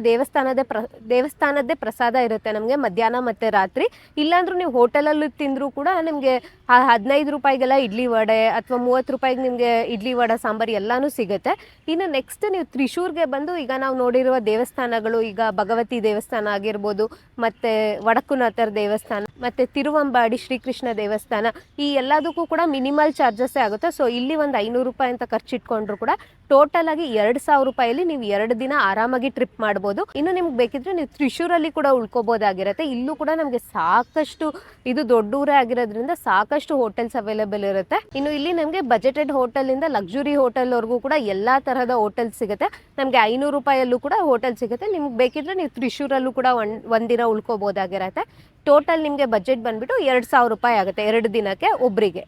ದೇವಸ್ಥಾನದ್ದೇ ಪ್ರಸಾದ ಇರುತ್ತೆ ನಮಗೆ ಮಧ್ಯಾಹ್ನ ಮತ್ತು ರಾತ್ರಿ. ಇಲ್ಲಾಂದ್ರೂ ನೀವು ಹೋಟೆಲಲ್ಲಿ ತಿಂದರೂ ಕೂಡ ನಿಮಗೆ 15 ರೂಪಾಯಿಗೆಲ್ಲ ಇಡ್ಲಿ ವಡೆ ಅಥವಾ 30 ರೂಪಾಯಿಗೆ ನಿಮಗೆ ಇಡ್ಲಿ ವಡೆ ಸಾಂಬಾರು ಎಲ್ಲನೂ ಸಿಗುತ್ತೆ. ಇನ್ನು ನೆಕ್ಸ್ಟ್ ನೀವು ತ್ರಿಶೂರ್ಗೆ ಬಂದು ಈಗ ನಾವು ನೋಡಿರುವ ದೇವಸ್ಥಾನಗಳು, ಈಗ ಭಗವತಿ ದೇವಸ್ಥಾನ ಆಗಿರ್ಬೋದು, ಮತ್ತು ವಡಕ್ಕುನಾಥರ ದೇವಸ್ಥಾನ, ಮತ್ತು ತಿರುವಂಬಾಡಿ ಶ್ರೀಕೃಷ್ಣ ದೇವಸ್ಥಾನ, ಈ ಎಲ್ಲದಕ್ಕೂ ಕೂಡ ಮಿನಿಮಲ್ ಚಾರ್ಜಸ್ಸೇ ಆಗುತ್ತೆ. ಸೊ ಇಲ್ಲಿ ಒಂದು 500 ರೂಪಾಯಿ ಅಂತ ಖರ್ಚಿಟ್ಕೊಂಡ್ರು ಕೂಡ ಟೋಟಲ್ ಆಗಿ 2,000 ರೂಪಾಯಲ್ಲಿ ನೀವು 2 ದಿನ ಆರಾಮಾಗಿ ಟ್ರಿಪ್ ಮಾಡ್ಬೋದು. ಇನ್ನು ನಿಮ್ಗೆ ಬೇಕಿದ್ರೆ ನೀವು ತ್ರಿಶೂರಲ್ಲಿ ಕೂಡ ಉಳ್ಕೋಬೋದಾಗಿರುತ್ತೆ. ಇಲ್ಲೂ ಕೂಡ ನಮಗೆ ಸಾಕಷ್ಟು, ಇದು ದೊಡ್ಡ ಊರೇ ಆಗಿರೋದ್ರಿಂದ ಸಾಕಷ್ಟು ಹೋಟೆಲ್ಸ್ ಅವೈಲೇಬಲ್ ಇರುತ್ತೆ. ಇನ್ನು ಇಲ್ಲಿ ನಮಗೆ ಬಜೆಟೆಡ್ ಹೋಟೆಲಿಂದ ಲಕ್ಸುರಿ ಹೋಟೆಲ್ವರೆಗೂ ಕೂಡ ಎಲ್ಲ ತರಹದ ಹೋಟೆಲ್ ಸಿಗುತ್ತೆ. ನಮಗೆ 500 ರೂಪಾಯಲ್ಲೂ ಕೂಡ ಹೋಟೆಲ್ ಸಿಗುತ್ತೆ. ನಿಮ್ಗೆ ಬೇಕಿದ್ರೆ ನೀವು ತ್ರಿಶೂರಲ್ಲೂ ಕೂಡ ಒಂದಿನ ಉಳ್ಕೋಬೋದಾಗಿರುತ್ತೆ. ಟೋಟಲ್ ನಿಮಗೆ ಬಜೆಟ್ ಬಂದ್ಬಿಟ್ಟು 2,000 ರೂಪಾಯಿ ಆಗುತ್ತೆ 2 ದಿನಕ್ಕೆ ಒಬ್ಬರಿಗೆ.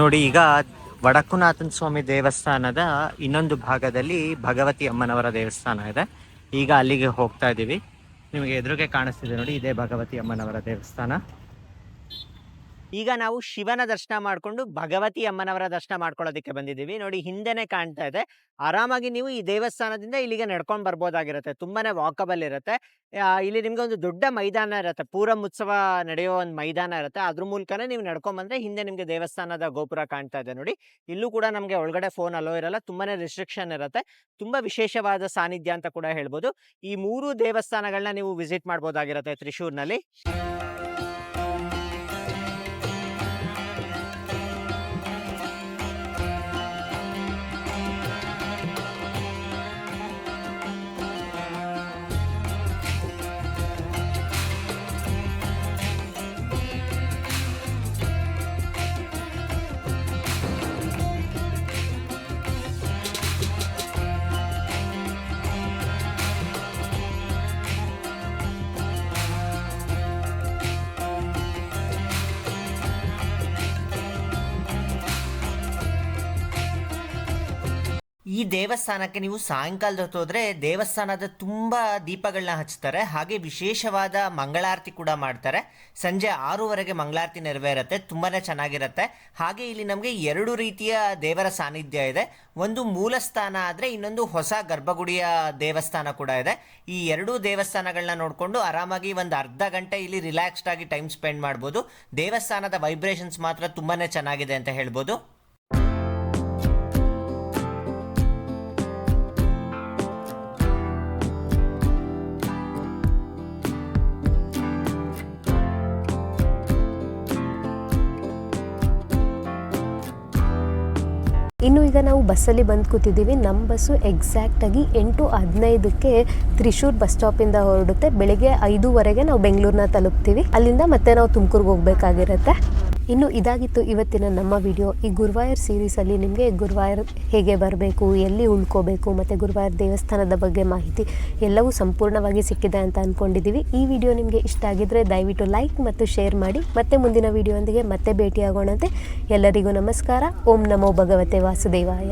ನೋಡಿ, ಈಗ ವಡಕ್ಕುನಾಥನ್ ಸ್ವಾಮಿ ದೇವಸ್ಥಾನದ ಇನ್ನೊಂದು ಭಾಗದಲ್ಲಿ ಭಗವತಿ ಅಮ್ಮನವರ ದೇವಸ್ಥಾನ ಇದೆ. ಈಗ ಅಲ್ಲಿಗೆ ಹೋಗ್ತಾ ಇದ್ದೀವಿ. ನಿಮಗೆ ಎದುರಿಗೆ ಕಾಣಿಸ್ತಿದೆ ನೋಡಿ, ಇದೇ ಭಗವತಿ ಅಮ್ಮನವರ ದೇವಸ್ಥಾನ. ಈಗ ನಾವು ಶಿವನ ದರ್ಶನ ಮಾಡಿಕೊಂಡು ಭಗವತಿ ಅಮ್ಮನವರ ದರ್ಶನ ಮಾಡ್ಕೊಳ್ಳೋದಕ್ಕೆ ಬಂದಿದ್ದೀವಿ. ನೋಡಿ, ಹಿಂದೆನೇ ಕಾಣ್ತಾ ಇದೆ. ಆರಾಮಾಗಿ ನೀವು ಈ ದೇವಸ್ಥಾನದಿಂದ ಇಲ್ಲಿಗೆ ನಡ್ಕೊಂಡು ಬರ್ಬೋದಾಗಿರುತ್ತೆ. ತುಂಬಾನೇ ವಾಕಬಲ್ ಇರುತ್ತೆ. ಇಲ್ಲಿ ನಿಮ್ಗೆ ಒಂದು ದೊಡ್ಡ ಮೈದಾನ ಇರುತ್ತೆ, ಪೂರಂ ಉತ್ಸವ ನಡೆಯೋ ಒಂದು ಮೈದಾನ ಇರುತ್ತೆ. ಅದ್ರ ಮೂಲಕನೇ ನೀವು ನಡ್ಕೊಂಬಂದ್ರೆ ಹಿಂದೆ ನಿಮಗೆ ದೇವಸ್ಥಾನದ ಗೋಪುರ ಕಾಣ್ತಾ ಇದೆ ನೋಡಿ. ಇಲ್ಲೂ ಕೂಡ ನಮಗೆ ಒಳಗಡೆ ಫೋನ್ ಅಲೋ ಇರಲ್ಲ, ತುಂಬಾನೇ ರಿಸ್ಟ್ರಿಕ್ಷನ್ ಇರುತ್ತೆ. ತುಂಬಾ ವಿಶೇಷವಾದ ಸಾನ್ನಿಧ್ಯ ಅಂತ ಕೂಡ ಹೇಳ್ಬೋದು. ಈ 3 ದೇವಸ್ಥಾನಗಳನ್ನ ನೀವು ವಿಸಿಟ್ ಮಾಡ್ಬೋದಾಗಿರುತ್ತೆ ತ್ರಿಶೂರ್ನಲ್ಲಿ. ಈ ದೇವಸ್ಥಾನಕ್ಕೆ ನೀವು ಸಾಯಂಕಾಲದ ಹೊತ್ತು ಹೋದರೆ ದೇವಸ್ಥಾನದ ತುಂಬ ದೀಪಗಳನ್ನ ಹಚ್ತಾರೆ. ಹಾಗೆ ವಿಶೇಷವಾದ ಮಂಗಳಾರತಿ ಕೂಡ ಮಾಡ್ತಾರೆ. ಸಂಜೆ 6:00ವರೆಗೆ ಮಂಗಳಾರತಿ ನೆರವೇರುತ್ತೆ. ತುಂಬಾ ಚೆನ್ನಾಗಿರುತ್ತೆ. ಹಾಗೆ ಇಲ್ಲಿ ನಮಗೆ 2 ರೀತಿಯ ದೇವರ ಸಾನ್ನಿಧ್ಯ ಇದೆ. ಒಂದು ಮೂಲಸ್ಥಾನ ಆದರೆ ಇನ್ನೊಂದು ಹೊಸ ಗರ್ಭಗುಡಿಯ ದೇವಸ್ಥಾನ ಕೂಡ ಇದೆ. ಈ 2 ದೇವಸ್ಥಾನಗಳನ್ನ ನೋಡಿಕೊಂಡು ಆರಾಮಾಗಿ ಒಂದು ಅರ್ಧ ಗಂಟೆ ಇಲ್ಲಿ ರಿಲ್ಯಾಕ್ಸ್ಡ್ ಆಗಿ ಟೈಮ್ ಸ್ಪೆಂಡ್ ಮಾಡ್ಬೋದು. ದೇವಸ್ಥಾನದ ವೈಬ್ರೇಷನ್ಸ್ ಮಾತ್ರ ತುಂಬಾ ಚೆನ್ನಾಗಿದೆ ಅಂತ ಹೇಳ್ಬೋದು. ಇನ್ನು ಈಗ ನಾವು ಬಸ್ಸಲ್ಲಿ ಬಂದು ಕೂತಿದ್ದೀವಿ. ನಮ್ಮ ಬಸ್ಸು ಎಕ್ಸಾಕ್ಟಾಗಿ 8:15ಕ್ಕೆ ತ್ರಿಶೂರ್ ಬಸ್ ಸ್ಟಾಪಿಂದ ಹೊರಡುತ್ತೆ. ಬೆಳಿಗ್ಗೆ 5:00ವರೆಗೆ ನಾವು ಬೆಂಗಳೂರನ್ನ ತಲುಪ್ತೀವಿ. ಅಲ್ಲಿಂದ ಮತ್ತೆ ನಾವು ತುಮಕೂರಿಗೆ ಹೋಗಬೇಕಾಗಿರುತ್ತೆ. ಇನ್ನು ಇದಾಗಿತ್ತು ಇವತ್ತಿನ ನಮ್ಮ ವಿಡಿಯೋ. ಈ ಗುರುವಾಯೂರ್ ಸೀರೀಸಲ್ಲಿ ನಿಮಗೆ ಗುರುವಾಯೂರ್ ಹೇಗೆ ಬರಬೇಕು, ಎಲ್ಲಿ ಉಳ್ಕೋಬೇಕು ಮತ್ತು ಗುರುವಾಯೂರ್ ದೇವಸ್ಥಾನದ ಬಗ್ಗೆ ಮಾಹಿತಿ ಎಲ್ಲವೂ ಸಂಪೂರ್ಣವಾಗಿ ಸಿಕ್ಕಿದೆ ಅಂತ ಅಂದ್ಕೊಂಡಿದ್ದೀವಿ. ಈ ವಿಡಿಯೋ ನಿಮಗೆ ಇಷ್ಟ ಆಗಿದ್ದರೆ ದಯವಿಟ್ಟು ಲೈಕ್ ಮತ್ತು ಶೇರ್ ಮಾಡಿ. ಮತ್ತೆ ಮುಂದಿನ ವಿಡಿಯೋದೊಂದಿಗೆ ಮತ್ತೆ ಭೇಟಿಯಾಗೋಣಂತೆ. ಎಲ್ಲರಿಗೂ ನಮಸ್ಕಾರ. ಓಂ ನಮೋ ಭಗವತೆ ವಾಸುದೇವಾಯ.